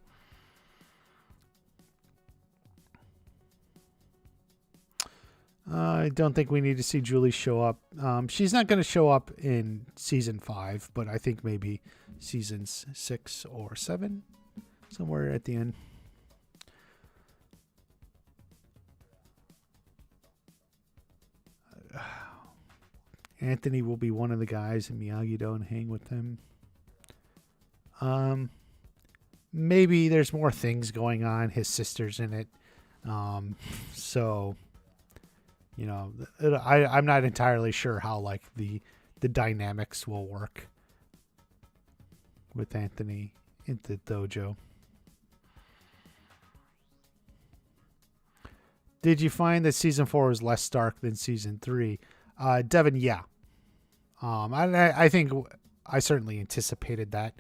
I don't think we need to see Julie show up. She's not going to show up in season 5, but I think maybe seasons 6 or 7, somewhere at the end. Anthony will be one of the guys in Miyagi-Do and hang with him. Maybe there's more things going on. His sister's in it. So, I'm not entirely sure how the dynamics will work with Anthony in the dojo. Did you find that season 4 was less dark than season 3? Devin, yeah. I think I certainly anticipated that.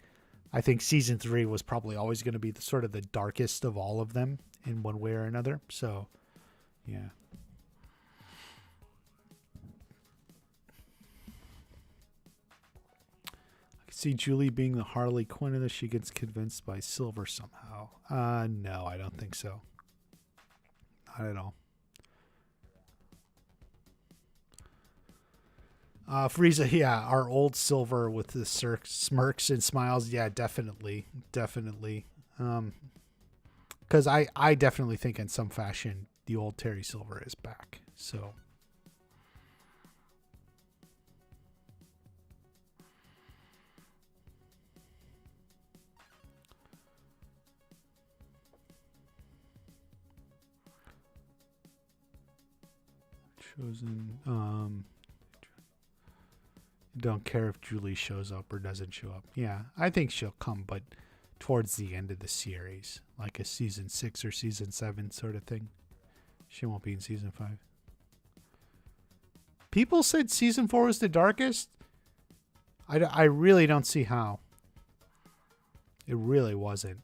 I think season 3 was probably always going to be sort of the darkest of all of them in one way or another. So, yeah. I can see Julie being the Harley Quinn unless she gets convinced by Silver somehow. No, I don't think so. Not at all. Frieza, yeah, our old Silver with the smirks and smiles, yeah, definitely. Because I definitely think in some fashion the old Terry Silver is back. So. Chosen. Don't care if Julie shows up or doesn't show up. Yeah, I think she'll come, but towards the end of the series, like a season 6 or season 7 sort of thing. She won't be in season 5. People said season 4 was the darkest. I really don't see how. It really wasn't.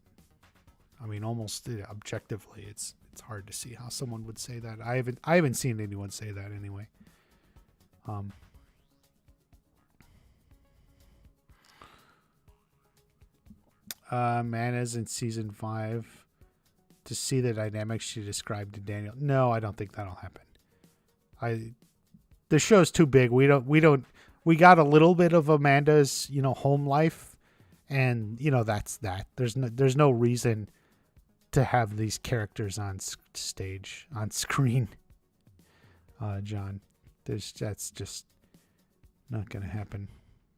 I mean, almost objectively, it's hard to see how someone would say that. I haven't seen anyone say that anyway. Mana's in season 5 to see the dynamics she described to Daniel. No, I don't think that'll happen. The show's too big. We got a little bit of Amanda's, home life, and that's that. There's no reason to have these characters on stage, on screen. John, that's just not going to happen.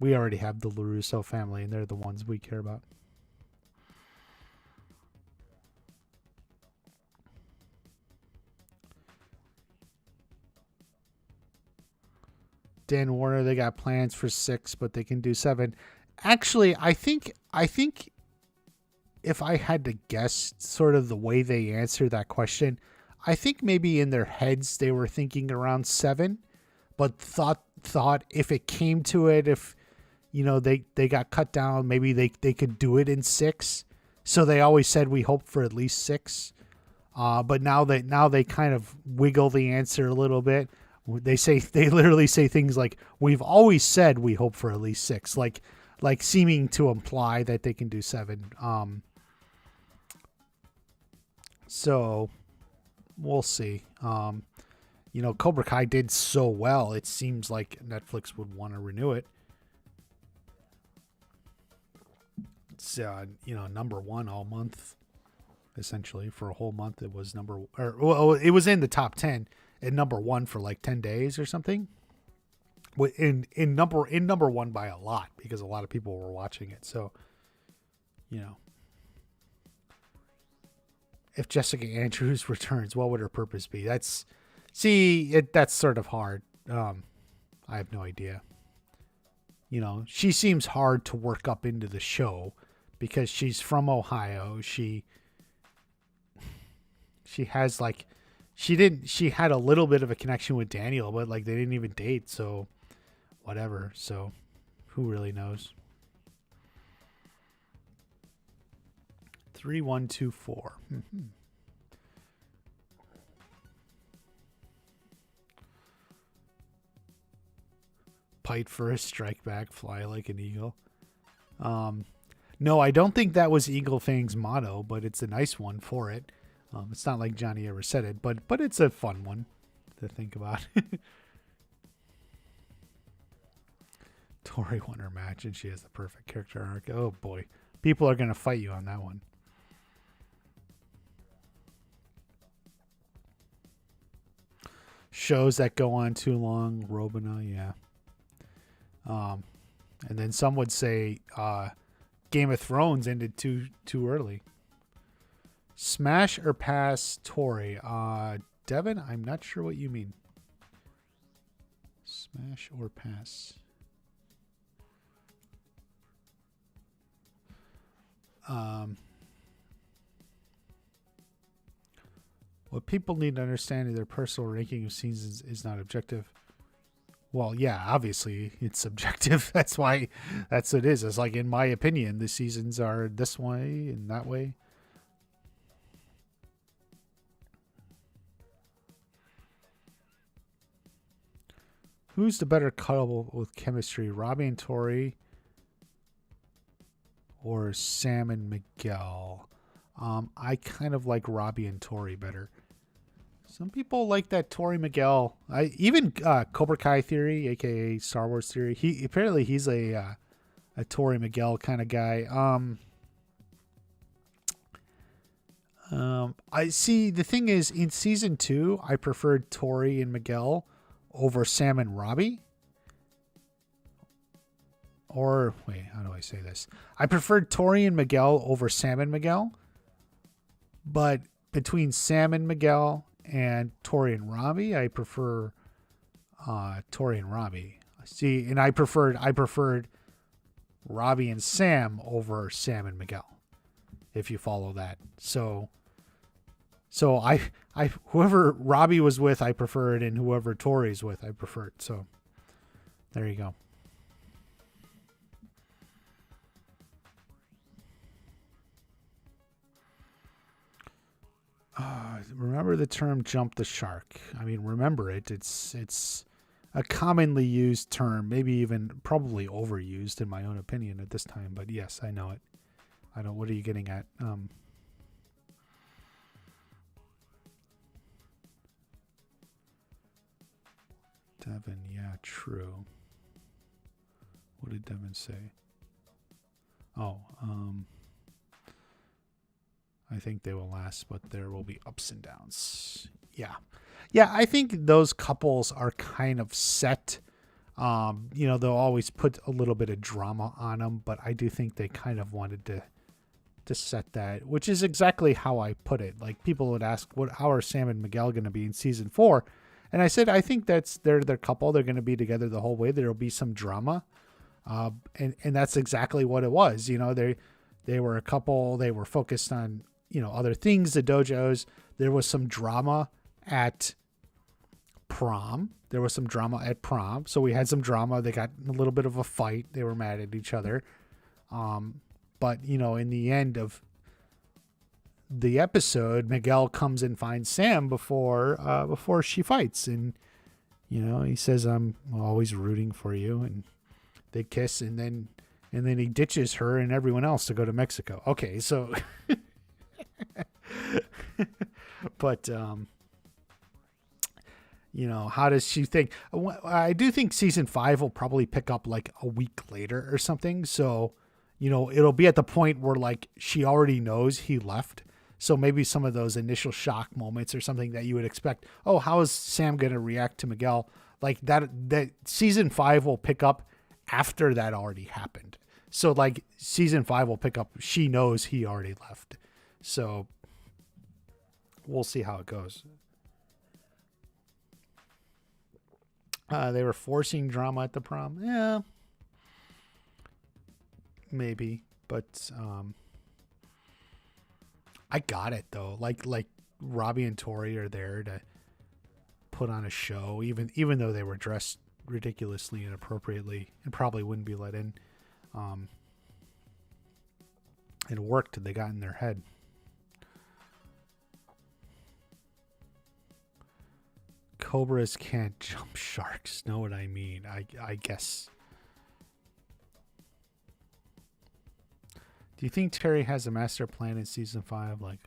We already have the LaRusso family, and they're the ones we care about. Dan Warner, they got plans for 6, but they can do 7. Actually, I think if I had to guess sort of the way they answered that question, I think maybe in their heads they were thinking around 7, but thought if it came to it, if they got cut down, maybe they could do it in 6. So they always said we hope for at least 6. But now they kind of wiggle the answer a little bit. They literally say things like, we've always said we hope for at least 6, like seeming to imply that they can do 7. So we'll see. Cobra Kai did so well, it seems like Netflix would want to renew it. It's number 1 all month, essentially. For a whole month it was it was in the top 10 and number 1 for like 10 days or something. In number 1 by a lot, because a lot of people were watching it. So, if Jessica Andrews returns, what would her purpose be? That's sort of hard. I have no idea. She seems hard to work up into the show because she's from Ohio. She has she had a little bit of a connection with Daniel, but like they didn't even date, so whatever. So who really knows? 3124. Fight first, strike back, fly like an eagle. No, I don't think that was Eagle Fang's motto, but it's a nice one for it. It's not like Johnny ever said it, but it's a fun one to think about. Tori won her match and she has the perfect character arc. Oh boy, people are going to fight you on that one. Shows that go on too long, Robina, yeah. And then some would say Game of Thrones ended too early. Smash or pass Tori? Devin, I'm not sure what you mean. Smash or pass? What people need to understand is their personal ranking of scenes is not objective. Well, yeah, obviously it's subjective. That's why that's what it is. It's like, in my opinion, the seasons are this way and that way. Who's the better couple with chemistry, Robbie and Tori or Sam and Miguel? I kind of like Robbie and Tori better. Some people like that Tori Miguel. Even Cobra Kai Theory, aka Star Wars Theory. He's a Tori Miguel kind of guy. I see. The thing is, in season 2, I preferred Tori and Miguel over Sam and Robbie. Or wait, how do I say this? I preferred Tori and Miguel over Sam and Miguel. But between Sam and Miguel and Tori and Robbie, I prefer Tori and Robbie. See, and I preferred Robbie and Sam over Sam and Miguel, if you follow that. So I whoever Robbie was with, I preferred, and whoever Tori's with, I preferred. So there you go. Remember the term "jump the shark"? I mean, remember it. It's a commonly used term, maybe even probably overused in my own opinion at this time. But yes, I know it. I don't. What are you getting at? Devin, yeah, true. What did Devin say? Oh, I think they will last, but there will be ups and downs. Yeah. I think those couples are kind of set. They'll always put a little bit of drama on them, but I do think they kind of wanted to set that, which is exactly how I put it. Like, people would ask, how are Sam and Miguel going to be in season 4? And I said, I think they're their couple. They're going to be together the whole way. There'll be some drama. And that's exactly what it was. They were a couple. They were focused on, other things, the dojos. There was some drama at prom. So we had some drama. They got in a little bit of a fight. They were mad at each other. But, in the end of the episode, Miguel comes and finds Sam before she fights. And, he says, I'm always rooting for you. And they kiss, and then he ditches her and everyone else to go to Mexico. Okay, so but how does she think? I do think season 5 will probably pick up like a week later or something. So, it'll be at the point where like she already knows he left. So maybe some of those initial shock moments or something that you would expect. Oh, how is Sam going to react to Miguel? Like that season 5 will pick up after that already happened. So like season 5 will pick up. She knows he already left. So we'll see how it goes. They were forcing drama at the prom. Yeah, maybe, but I got it though. Like Robbie and Tori are there to put on a show, even though they were dressed ridiculously inappropriately and probably wouldn't be let in. It worked. They got in their head. Cobras can't jump sharks. Know what I mean? I guess. Do you think Terry has a master plan in season 5? Like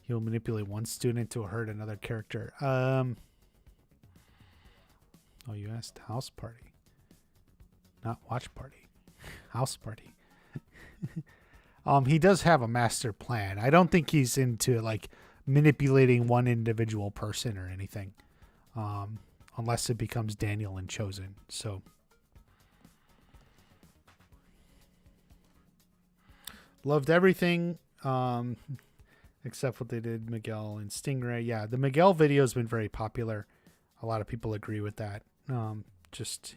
he'll manipulate one student to hurt another character. Oh, you asked house party, not watch party. House party. He does have a master plan. I don't think he's into like manipulating one individual person or anything. Unless it becomes Daniel and Chosen. So loved everything except what they did Miguel and Stingray. Yeah, the Miguel video has been very popular. A lot of people agree with that. Just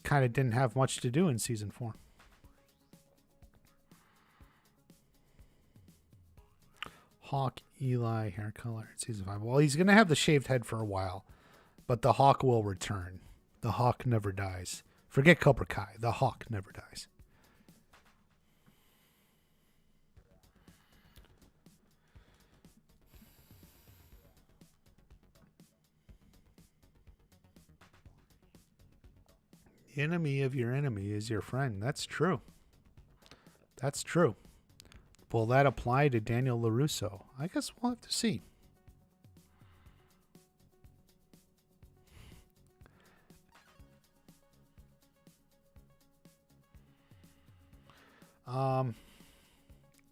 kind of didn't have much to do in season 4. Hawk Eli hair color in season 5. Well, he's going to have the shaved head for a while, but the Hawk will return. The Hawk never dies. Forget Cobra Kai. The Hawk never dies. The enemy of your enemy is your friend. That's true. That's true. Will that apply to Daniel LaRusso? I guess we'll have to see.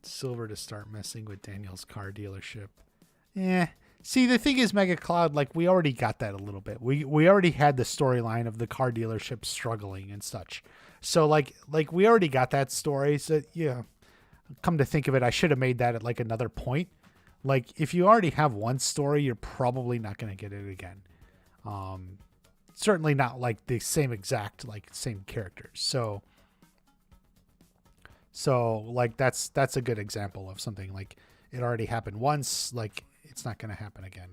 Silver to start messing with Daniel's car dealership. See, the thing is, Mega Cloud, like we already got that a little bit. We already had the storyline of the car dealership struggling and such. So like we already got that story. So yeah. Come to think of it, I should have made that at like another point. Like if you already have one story, you're probably not going to get it again. Certainly not like the same exact, like same characters. So like that's a good example of something like it already happened once. Like it's not going to happen again.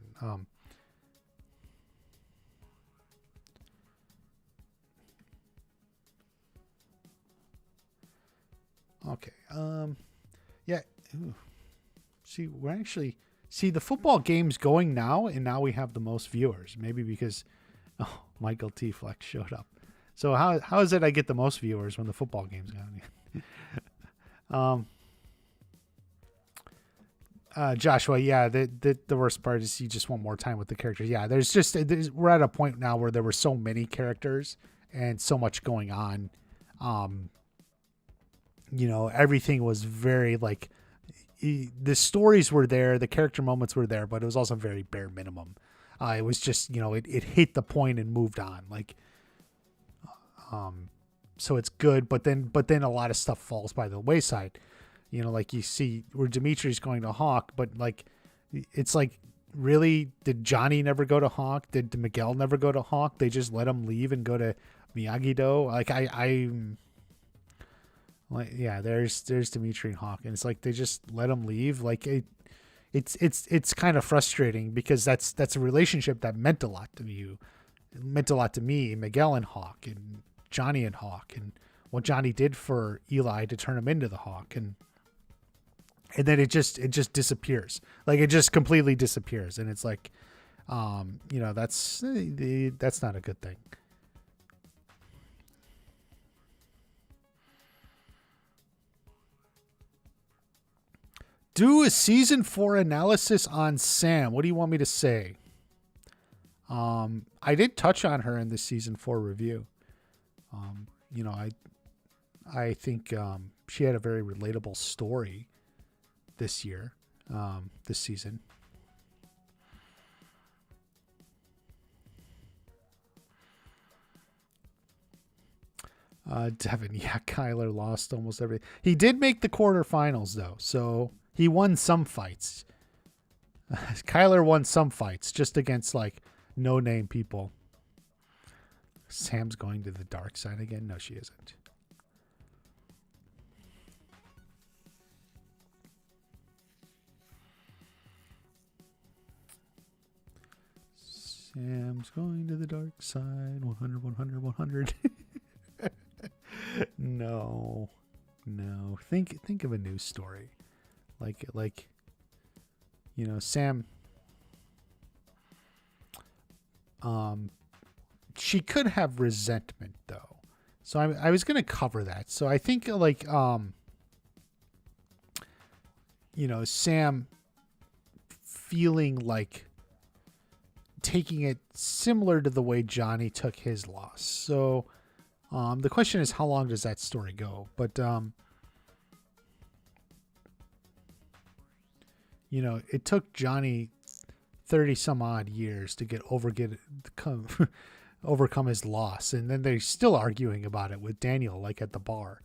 Okay. Yeah. Ooh. See, we're actually the football game's going now, and now we have the most viewers. Maybe because Michael T. Flex showed up. So how is it I get the most viewers when the football game's going? Joshua, yeah, the worst part is you just want more time with the characters. Yeah, we're at a point now where there were so many characters and so much going on. Everything was very like the stories were there, the character moments were there, but it was also very bare minimum. It was just, it hit the point and moved on. Like, so it's good, but then a lot of stuff falls by the wayside. Like you see where Dimitri's going to Hawk, but like, it's like, really, did Johnny never go to Hawk? Did Miguel never go to Hawk? They just let him leave and go to Miyagi-Do. Like Like, yeah, there's Dimitri and Hawk, and it's like they just let him leave. Like it's kind of frustrating because that's a relationship that meant a lot to you. It meant a lot to me, Miguel and Hawk, and Johnny and Hawk, and what Johnny did for Eli to turn him into the Hawk, and then it just disappears. Like it just completely disappears, and it's like, that's not a good thing. Do a season 4 analysis on Sam. What do you want me to say? I did touch on her in the season 4 review. I think she had a very relatable story this year, this season. Devin, yeah, Kyler lost almost everything. He did make the quarterfinals though, so he won some fights. Kyler won some fights just against like no-name people. Sam's going to the dark side again? No, she isn't. Sam's going to the dark side. 100, 100, 100. No. Think of a news story. Like Sam, she could have resentment though. So I was going to cover that. So I think Sam feeling like taking it similar to the way Johnny took his loss. So the question is, how long does that story go? But it took Johnny 30 some odd years to overcome his loss, and then they're still arguing about it with Daniel, like at the bar.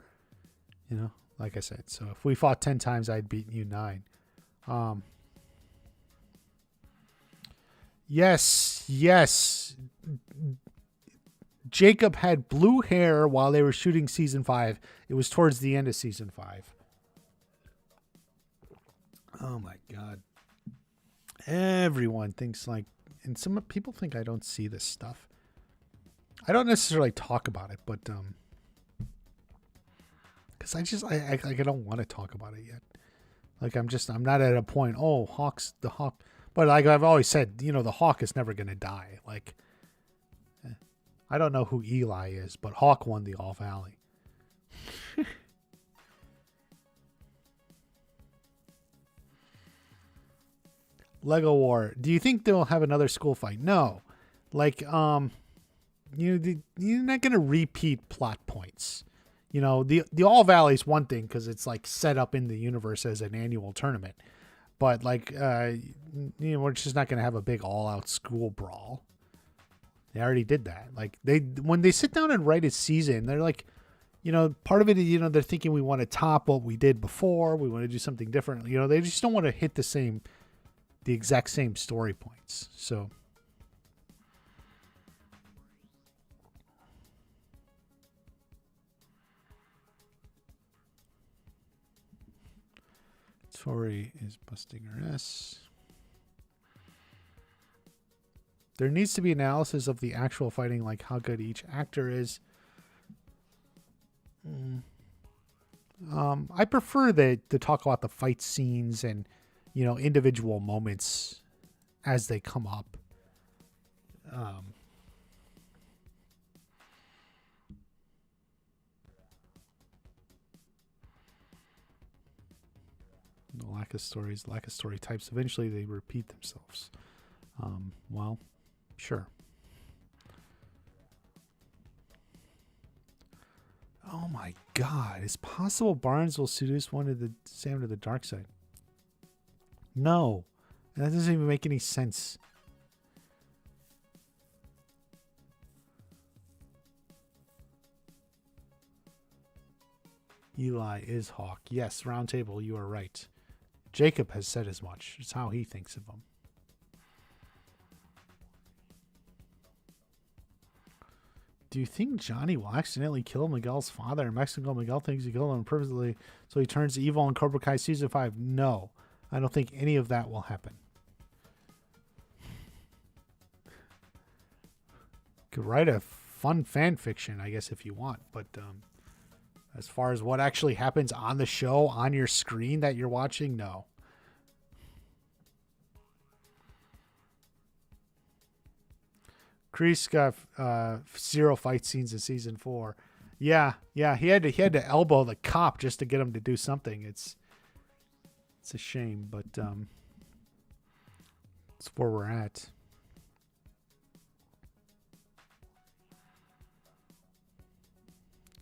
Like I said, so if we fought 10 times, I'd beaten you 9. Yes. Jacob had blue hair while they were shooting season 5. It was towards the end of season 5. Oh my God. Everyone thinks and some people think I don't see this stuff. I don't necessarily talk about it, but because I don't want to talk about it yet. Like I'm not at a point. Oh, the Hawk. But like I've always said, the Hawk is never going to die. Like I don't know who Eli is, but Hawk won the All Valley. Lego War. Do you think they'll have another school fight? No. You're not going to repeat plot points. The All Valley is one thing because it's like set up in the universe as an annual tournament. But we're just not going to have a big all-out school brawl. They already did that. Like when they sit down and write a season, they're like, part of it, they're thinking we want to top what we did before. We want to do something different. They just don't want to hit the exact same story points. So. Tori is busting her ass. There needs to be analysis of the actual fighting, like how good each actor is. I prefer to talk about the fight scenes and, individual moments as they come up. The lack of story types. Eventually they repeat themselves. Well, sure. Oh my God. Is possible Barnes will seduce Sam to the dark side? No. That doesn't even make any sense. Eli is Hawk. Yes, Roundtable, you are right. Jacob has said as much. It's how he thinks of him. Do you think Johnny will accidentally kill Miguel's father? In Mexico, Miguel thinks he killed him purposely, so he turns evil in Cobra Kai Season 5. No, I don't think any of that will happen. Could write a fun fan fiction, I guess, if you want, but as far as what actually happens on the show, on your screen that you're watching, no. Kreese got 0 fight scenes in season 4. Yeah, he had to elbow the cop just to get him to do something. It's a shame, but it's where we're at.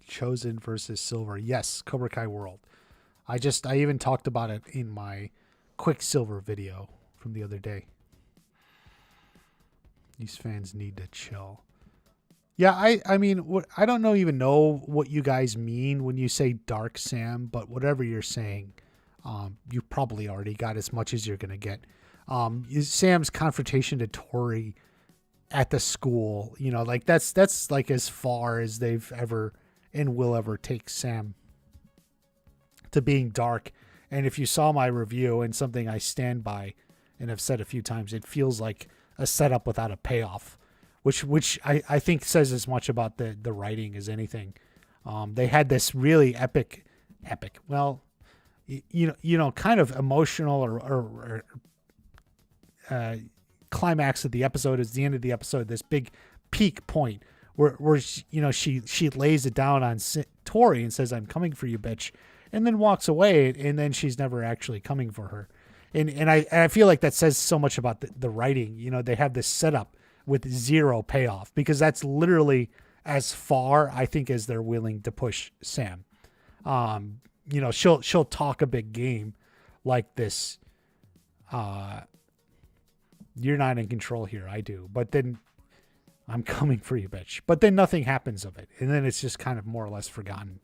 Chosen versus Silver. Yes, Cobra Kai World. I even talked about it in my Quicksilver video from the other day. These fans need to chill. Yeah, I mean, I don't even know what you guys mean when you say Dark Sam, but whatever you're saying, you probably already got as much as you're going to get. Sam's confrontation to Tori at the school, like that's like as far as they've ever and will ever take Sam to being dark. And if you saw my review, and something I stand by and have said a few times, it feels like a setup without a payoff, which I think says as much about the writing as anything. They had this really epic, well, kind of emotional or climax of the episode is the end of the episode, this big peak point where she lays it down on Tori and says, "I'm coming for you, bitch," and then walks away, and then she's never actually coming for her. And I feel like that says so much about the writing. They have this setup with 0 payoff, because that's literally as far, I think, as they're willing to push Sam. She'll talk a big game like this. You're not in control here. I do. But then I'm coming for you, bitch. But then nothing happens of it. And then it's just kind of more or less forgotten.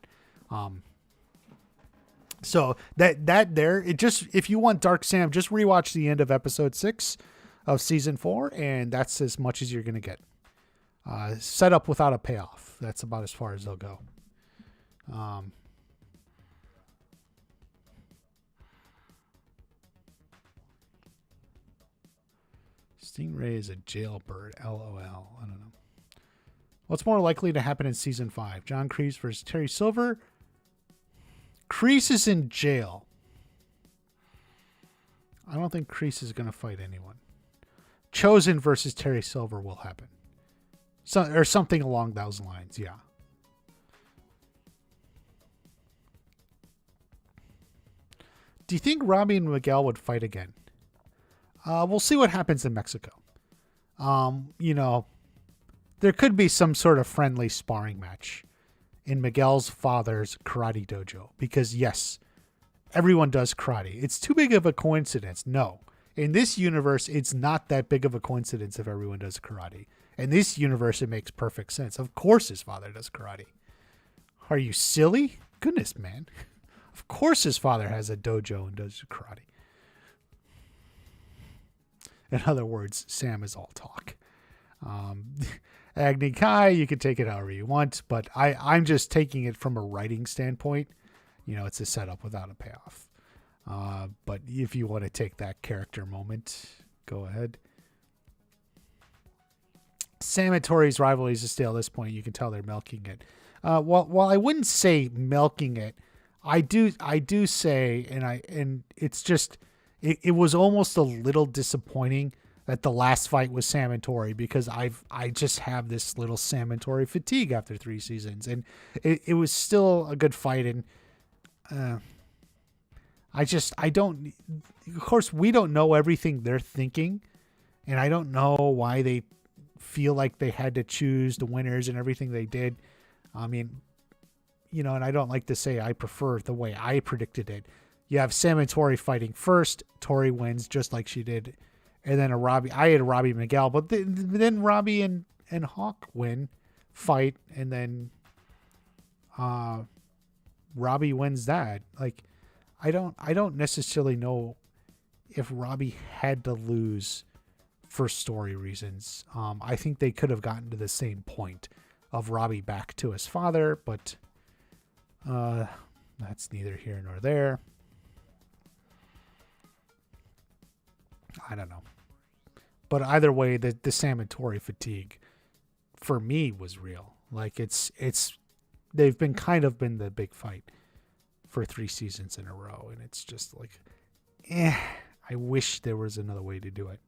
So that there, it just, if you want Dark Sam, just rewatch the end of episode 6 of season 4, and that's as much as you're going to get. Set up without a payoff. That's about as far as they'll go. Stingray is a jailbird. LOL. I don't know. What's more likely to happen in season 5? John Kreese versus Terry Silver. Kreese is in jail. I don't think Kreese is going to fight anyone. Chosen versus Terry Silver will happen. Or something along those lines, yeah. Do you think Robbie and Miguel would fight again? We'll see what happens in Mexico. There could be some sort of friendly sparring match in Miguel's father's karate dojo, because yes, everyone does karate. It's too big of a coincidence. No, in this universe, it's not that big of a coincidence if everyone does karate. In this universe, it makes perfect sense. Of course his father does karate. Are you silly? Goodness, man. Of course his father has a dojo and does karate. In other words, Sam is all talk. Agni Kai, you can take it however you want, but I'm just taking it from a writing standpoint. It's a setup without a payoff. But if you want to take that character moment, go ahead. Sam and Tori's rivalry is stale at this point. You can tell they're milking it. Well, I wouldn't say milking it. I do say, and it's just, it was almost a little disappointing that the last fight was Sam and Tori, because I just have this little Sam and Tori fatigue after 3 seasons, and it was still a good fight, and I don't, of course we don't know everything they're thinking, and I don't know why they feel like they had to choose the winners and everything they did. I mean, and I don't like to say I prefer the way I predicted it. You have Sam and Tori fighting first. Tori wins just like she did. And then I had a Robbie Miguel, but then Robbie and Hawk fight, and then Robbie wins that. Like, I don't necessarily know if Robbie had to lose for story reasons. I think they could have gotten to the same point. of Robbie back to his father, but that's neither here nor there. I don't know. But either way, the Sam and Tori fatigue for me was real. Like they've been the big fight for 3 seasons in a row, and it's just like, I wish there was another way to do it.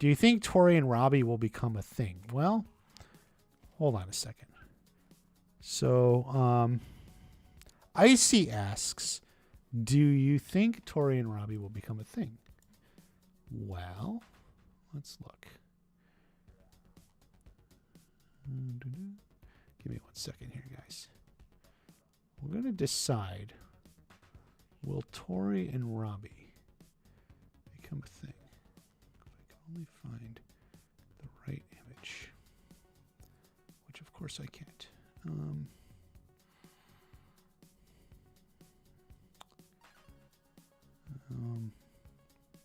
Do you think Tori and Robbie will become a thing? Well, hold on a second. So, Icy asks, do you think Tori and Robbie will become a thing? Well, let's look. Give me 1 second here, guys. We're going to decide, will Tori and Robbie become a thing? If I can only find the right image, which of course I can't.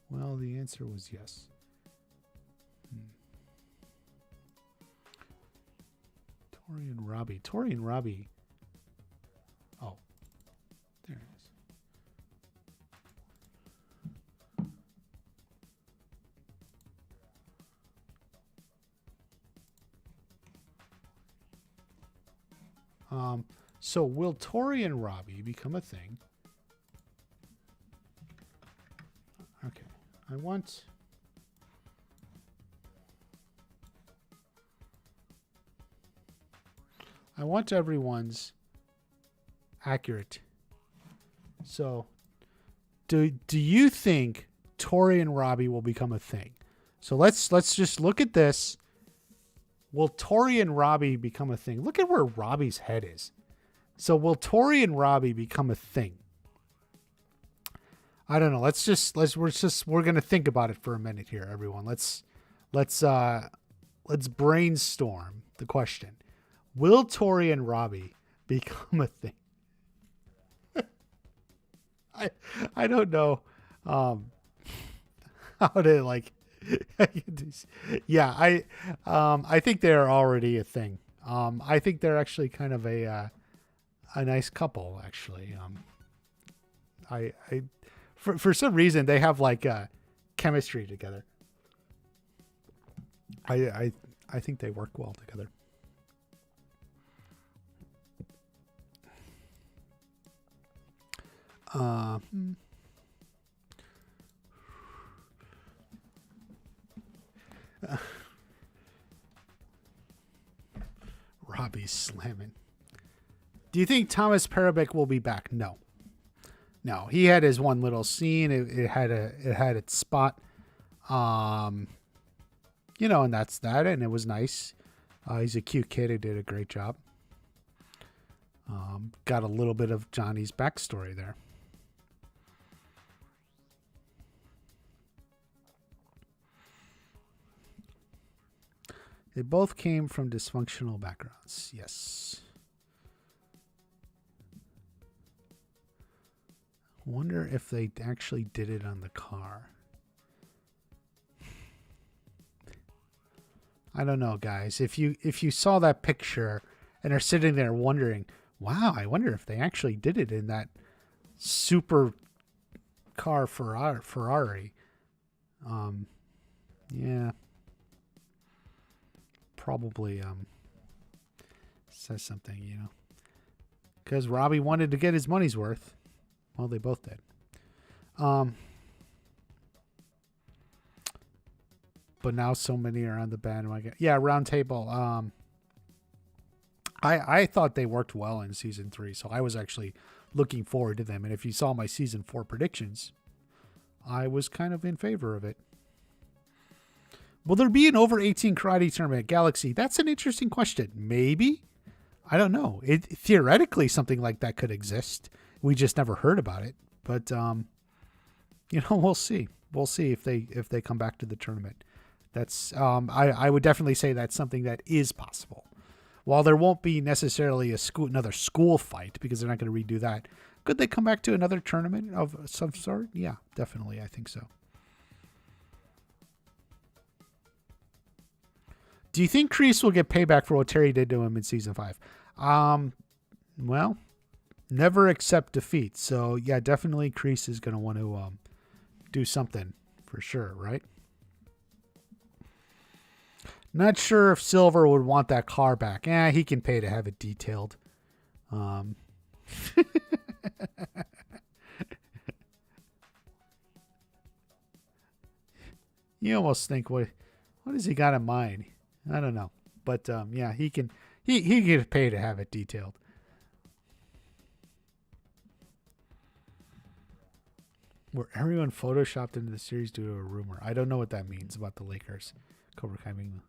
Well, the answer was yes. Tori and Robbie. Tori and Robbie. Oh, there it is. So will Tori and Robbie become a thing? Okay. I want everyone's accurate. So, do you think Tori and Robbie will become a thing? So let's just look at this. Will Tori and Robbie become a thing? Look at where Robbie's head is. So will Tori and Robbie become a thing? I don't know. We're going to think about it for a minute here, everyone. Let's brainstorm the question. Will Tori and Robbie become a thing? I don't know how to like yeah, I think they're already a thing. I think they're actually kind of a nice couple, actually. For some reason they have like chemistry together. I think they work well together. Robbie's slamming. Do you think Thomas Parabic will be back? No. He had his one little scene. It had its spot. And that's that. And it was nice. He's a cute kid who did a great job. Got a little bit of Johnny's backstory there. They both came from dysfunctional backgrounds. Yes. Wonder if they actually did it on the car. I don't know, guys. If you saw that picture and are sitting there wondering, wow, I wonder if they actually did it in that super car Ferrari. Yeah. Probably says something, because Robbie wanted to get his money's worth. Well, they both did. But now so many are on the bandwagon. Yeah, Round Table. I thought they worked well in season 3, so I was actually looking forward to them. And if you saw my season 4 predictions, I was kind of in favor of it. Will there be an over 18 karate tournament at Galaxy? That's an interesting question. Maybe. I don't know. Theoretically, something like that could exist. We just never heard about it. But, we'll see. We'll see if they come back to the tournament. That's I would definitely say that's something that is possible. While there won't be necessarily another school fight because they're not going to redo that, could they come back to another tournament of some sort? Yeah, definitely. I think so. Do you think Kreese will get payback for what Terry did to him in season 5? Well, never accept defeat. So yeah, definitely Kreese is going to want to do something for sure, right? Not sure if Silver would want that car back. He can pay to have it detailed. You almost think, what has he got in mind? I don't know. But yeah, he can pay to have it detailed. Were everyone photoshopped into the series due to a rumor? I don't know what that means about the Lakers. Cobra Kai being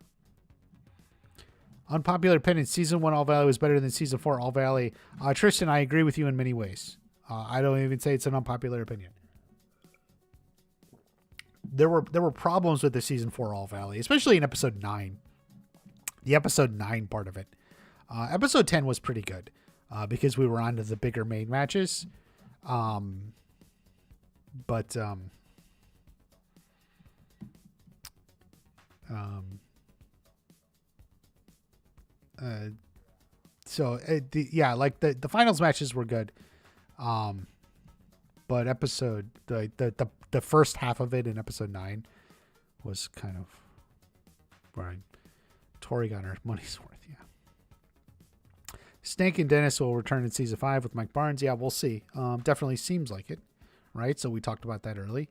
unpopular opinion. Season 1 All Valley was better than Season 4 All Valley. Tristan, I agree with you in many ways. I don't even say it's an unpopular opinion. There were problems with the Season 4 All Valley, especially in Episode 9. The Episode 9 part of it. Episode 10 was pretty good because we were on to the bigger main matches. The finals matches were good. But episode the first half of it in Episode 9 was kind of right. Tori got her money's worth, yeah. Snake and Dennis will return in Season 5 with Mike Barnes. Yeah, we'll see. Definitely seems like it, right? So we talked about that early.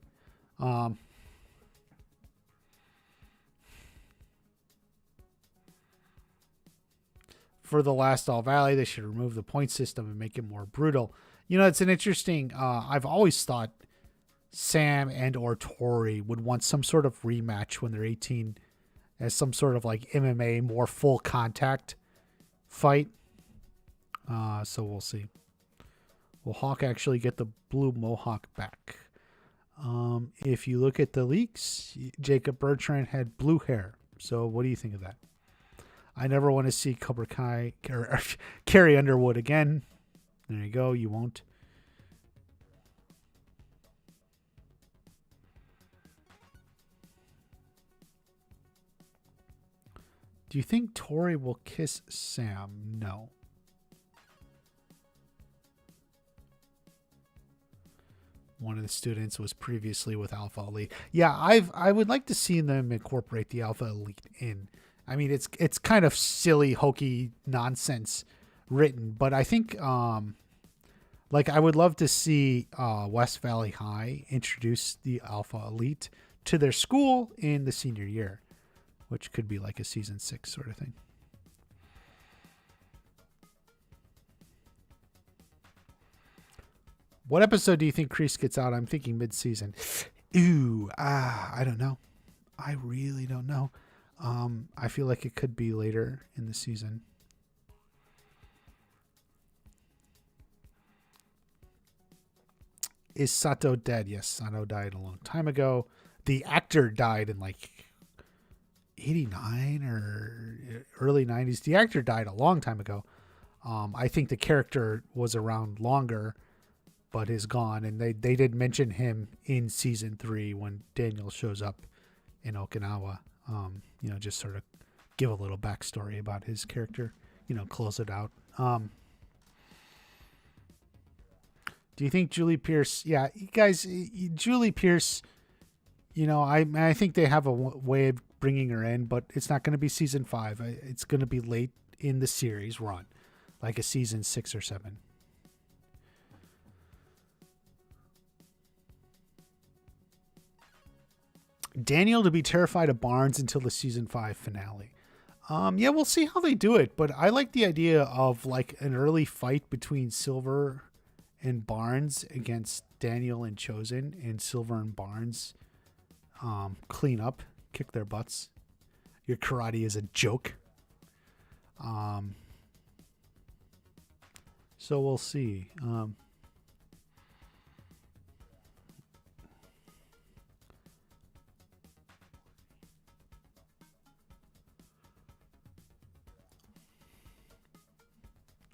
For the last All Valley, they should remove the point system and make it more brutal. You know, it's an interesting... I've always thought Sam and or Tori would want some sort of rematch when they're 18 as some sort of like MMA, more full contact fight. So we'll see. Will Hawk actually get the blue mohawk back? If you look at the leaks, Jacob Bertrand had blue hair. So what do you think of that? I never want to see Cobra Kai or Carrie Underwood again. There you go. You won't. Do you think Tori will kiss Sam? No. One of the students was previously with Alpha Elite. Yeah, I would like to see them incorporate the Alpha Elite in. I mean, it's kind of silly, hokey nonsense written, but I think I would love to see West Valley High introduce the Alpha Elite to their school in the senior year, which could be like a season 6 sort of thing. What episode do you think Kreese gets out? I'm thinking mid-season. I don't know. I really don't know. I feel like it could be later in the season. Is Sato dead? Yes, Sato died a long time ago. The actor died in like 89 or early 90s. The actor died a long time ago. I think the character was around longer, but is gone. And they did mention him in season 3 when Daniel shows up in Okinawa. Just sort of give a little backstory about his character, close it out. Do you think Julie Pierce? Yeah, guys, Julie Pierce, I think they have a way of bringing her in, but it's not going to be season 5. It's going to be late in the series run, like a season 6 or 7. Daniel to be terrified of Barnes until the season 5 finale. Yeah, we'll see how they do it, but I like the idea of like an early fight between Silver and Barnes against Daniel and Chosen, and Silver and Barnes clean up, kick their butts. Your karate is a joke. So we'll see.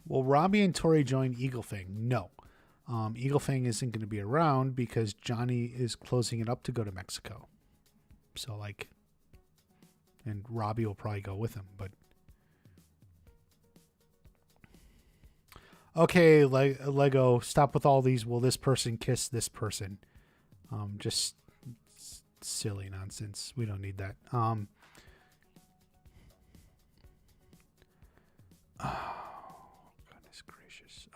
Will Robbie and Tori join Eagle Fang? No. Eagle Fang isn't going to be around because Johnny is closing it up to go to Mexico. So, and Robbie will probably go with him. But okay, Lego, stop with all these. Will this person kiss this person? Just silly nonsense. We don't need that. Oh, goodness gracious.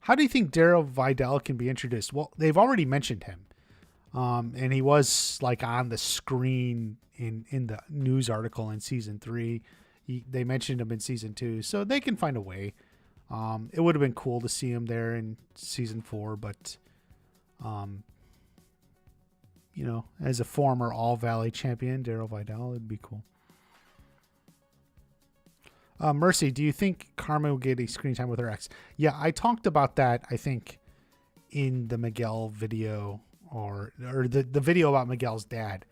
How do you think Daryl Vidal can be introduced? Well, they've already mentioned him. And he was like on the screen in the news article in season 3. They mentioned him in season 2, so they can find a way. It would have been cool to see him there in season 4, but as a former All Valley champion, Daryl Vidal, it'd be cool. Mercy, do you think Carmen will get a screen time with her ex? Yeah, I talked about that, I think, in the Miguel video or the video about Miguel's dad.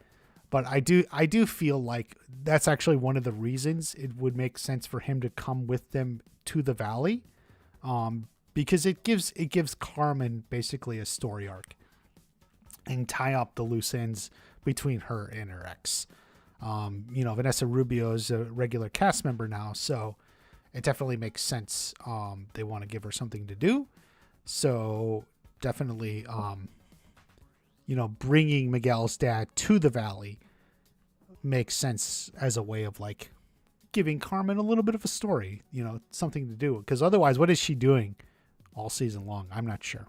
But I do feel like that's actually one of the reasons it would make sense for him to come with them to the valley, because it gives Carmen basically a story arc and tie up the loose ends between her and her ex. Vanessa Rubio is a regular cast member now, so it definitely makes sense. They want to give her something to do, so definitely, bringing Miguel's dad to the valley makes sense as a way of like giving Carmen a little bit of a story, something to do. Because otherwise, what is she doing all season long? I'm not sure.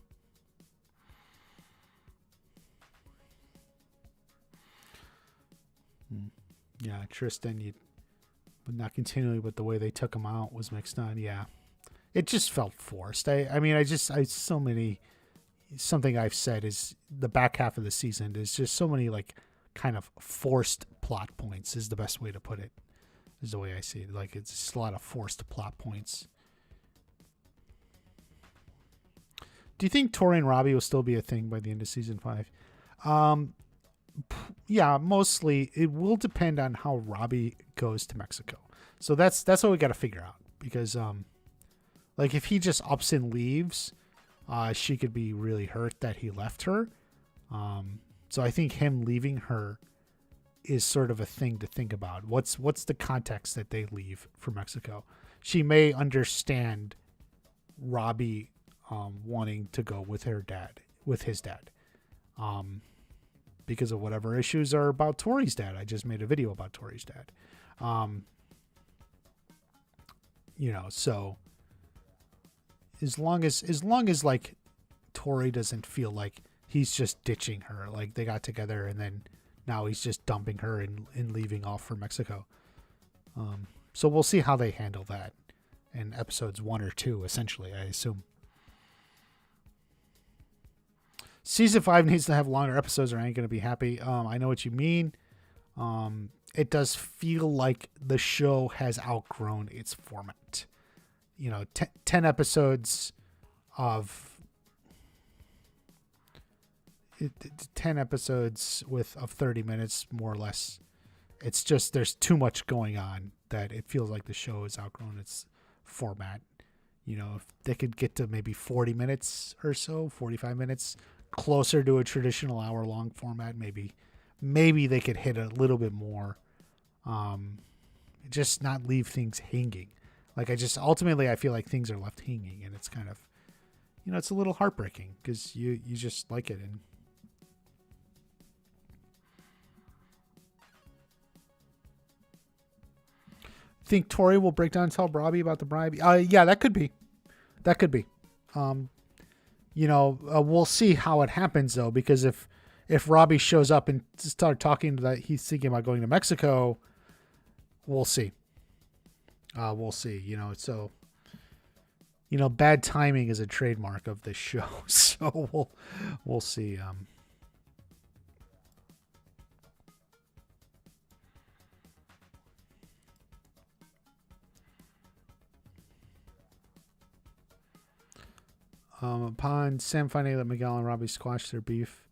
Yeah, Tristan, but not continually, but the way they took him out was mixed on. Yeah, it just felt forced. Something I've said is the back half of the season is just so many like kind of forced plot points is the best way to put it, is the way I see it. Like it's just a lot of forced plot points. Do you think Tori and Robbie will still be a thing by the end of season 5? Yeah, mostly it will depend on how Robbie goes to Mexico. So that's what we got to figure out, because like if he just ups and leaves, she could be really hurt that he left her. So I think him leaving her is sort of a thing to think about. What's the context that they leave for Mexico? She may understand Robbie wanting to go with his dad. Because of whatever issues are about Tori's dad. I just made a video about Tori's dad. So as long as like Tori doesn't feel like he's just ditching her, like they got together and then now he's just dumping her and leaving off for Mexico. So we'll see how they handle that in episodes 1 or 2, essentially, I assume. Season 5 needs to have longer episodes or I ain't going to be happy. I know what you mean. It does feel like the show has outgrown its format. 10 episodes of 10 episodes of 30 minutes, more or less. It's just there's too much going on that it feels like the show has outgrown its format. If they could get to maybe 40 minutes or so, 45 minutes, closer to a traditional hour-long format, maybe they could hit a little bit more. Just not leave things hanging. Like ultimately I feel like things are left hanging, and it's kind of, it's a little heartbreaking because you just like it. And think Tori will break down and tell Robbie about the bribe? Yeah, that could be. We'll see how it happens though, because if Robbie shows up and start talking that he's thinking about going to Mexico, we'll see. So bad timing is a trademark of this show. So we'll see. Upon Sam finding that Miguel and Robbie squashed their beef,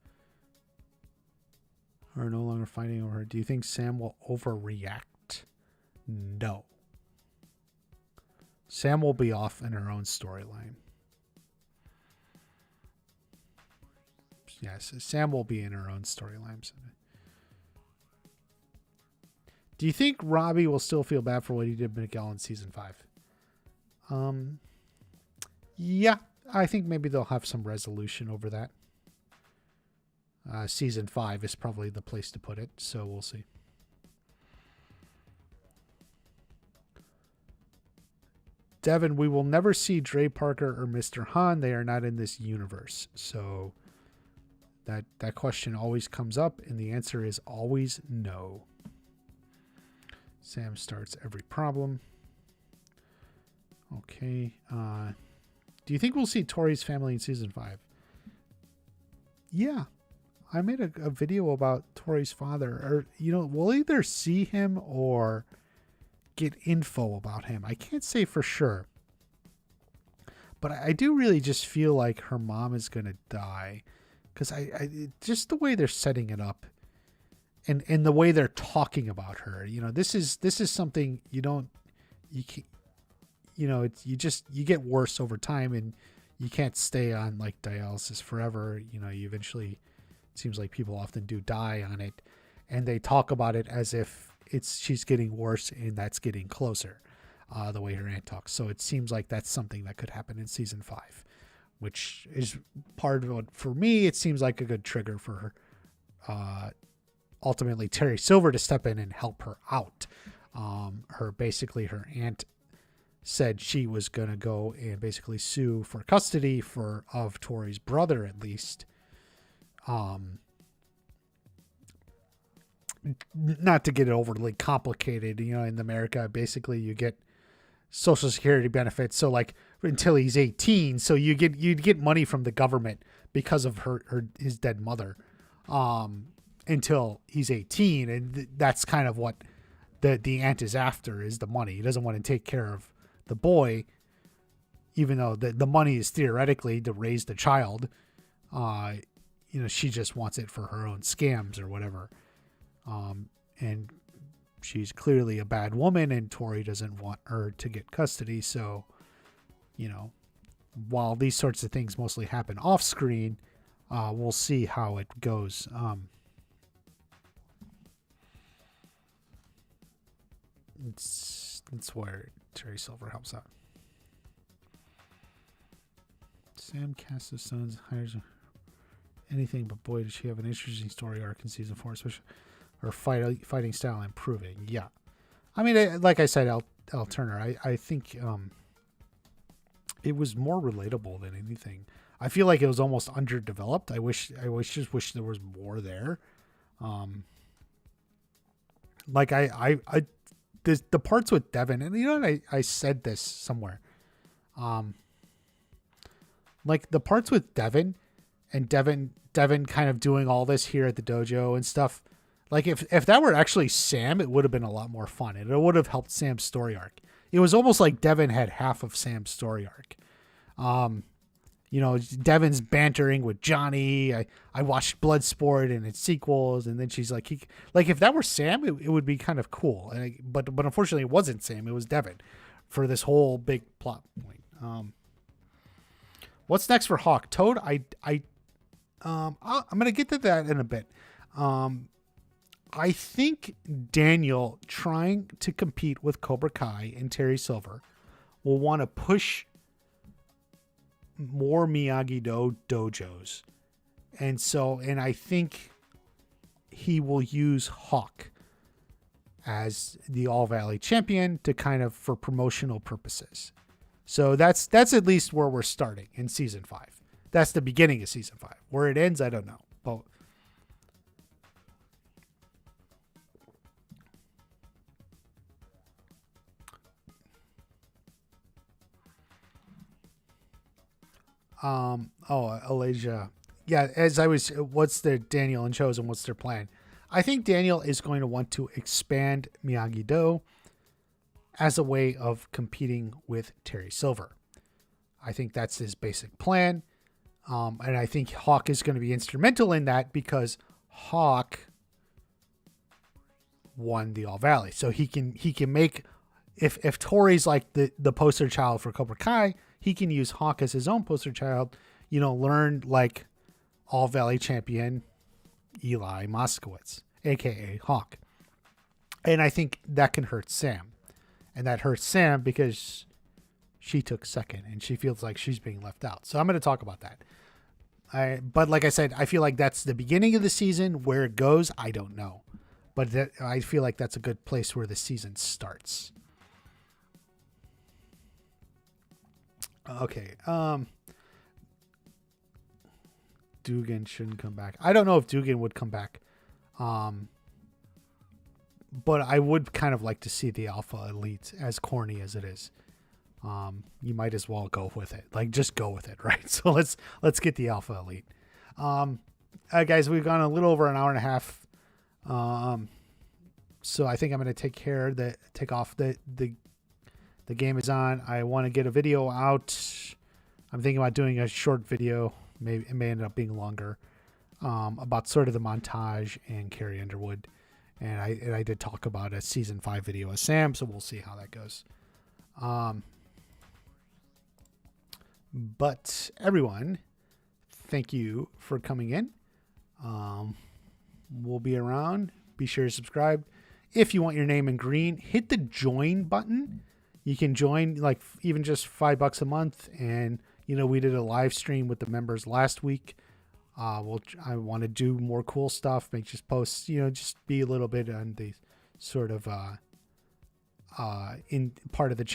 are no longer fighting over her, do you think Sam will overreact? No. Sam will be off in her own storyline. Yes, Sam will be in her own storyline. Do you think Robbie will still feel bad for what he did to Miguel in season 5? Yeah, I think maybe they'll have some resolution over that. Season 5 is probably the place to put it, so we'll see. Devin, we will never see Dre Parker or Mr. Han. They are not in this universe. So that question always comes up, and the answer is always no. Sam starts every problem. Okay. Do you think we'll see Tori's family in season 5? Yeah. I made a video about Tori's father. Or, we'll either see him or get info about him. I can't say for sure. But I do really just feel like her mom is going to die. Because I just the way they're setting it up. And the way they're talking about her. This is something you get worse over time, and you can't stay on like dialysis forever. You eventually, it seems like people often do die on it, and they talk about it as if she's getting worse and that's getting closer, the way her aunt talks. So it seems like that's something that could happen in season 5, which is part of what, for me, it seems like a good trigger for her, ultimately Terry Silver to step in and help her out. Her aunt said she was going to go and basically sue for custody of Tori's brother, at least. Not to get it overly complicated, in America, basically you get Social Security benefits. So like until he's 18, so you'd get money from the government because of his dead mother, until he's 18. And that's kind of what the aunt is after, is the money. He doesn't want to take care of the boy, even though the money is theoretically to raise the child. She just wants it for her own scams or whatever. And she's clearly a bad woman, and Tori doesn't want her to get custody. So, while these sorts of things mostly happen off screen, we'll see how it goes. It's where Terry Silver helps out. Sam casts his sons, hires anything, but boy, does she have an interesting story arc in season 4, especially her fighting style improving. Yeah. I mean, like I said, Al Turner, I think it was more relatable than anything. I feel like it was almost underdeveloped. I just wish there was more there. Like the parts with Devin, and I said this somewhere. Like the parts with Devin and Devin kind of doing all this here at the dojo and stuff. Like if that were actually Sam, it would have been a lot more fun. It would have helped Sam's story arc. It was almost like Devin had half of Sam's story arc. Devin's bantering with Johnny. I watched Bloodsport and its sequels, and then she's like, if that were Sam, it would be kind of cool. But unfortunately, it wasn't Sam. It was Devin for this whole big plot point. What's next for Hawk? Toad, I'm gonna get to that in a bit. I think Daniel, trying to compete with Cobra Kai and Terry Silver, will want to push more Miyagi-Do dojos. And I think he will use Hawk as the All Valley champion to kind of for promotional purposes. So that's at least where we're starting in season 5. That's the beginning of season 5. Where it ends, I don't know. But Elijah. Yeah, what's their Daniel and Chosen, what's their plan? I think Daniel is going to want to expand Miyagi-Do as a way of competing with Terry Silver. I think that's his basic plan. And I think Hawk is going to be instrumental in that because Hawk won the All Valley. So he can make, if Tori's like the poster child for Cobra Kai, he can use Hawk as his own poster child, learn like All Valley champion Eli Moskowitz, aka Hawk. And I think that can hurt Sam. And that hurts Sam because she took second and she feels like she's being left out. So I'm going to talk about that. But like I said, I feel like that's the beginning of the season. Where it goes, I don't know. But I feel like that's a good place where the season starts. Okay. Dugan shouldn't come back. I don't know if Dugan would come back. But I would kind of like to see the Alpha Elite, as corny as it is. You might as well go with it. Like, just go with it, right? So let's get the Alpha Elite. Guys, we've gone a little over an hour and a half. So I think I'm going to take off the game is on. I want to get a video out. I'm thinking about doing a short video. Maybe it may end up being longer. About sort of the montage and Carrie Underwood. And I did talk about a season 5 video of Sam, so we'll see how that goes. But everyone, thank you for coming in. We'll be around. Be sure to subscribe. If you want your name in green, hit the join button. You can join like even just $5 a month. And, we did a live stream with the members last week. I want to do more cool stuff, make just posts, just be a little bit on the sort of in part of the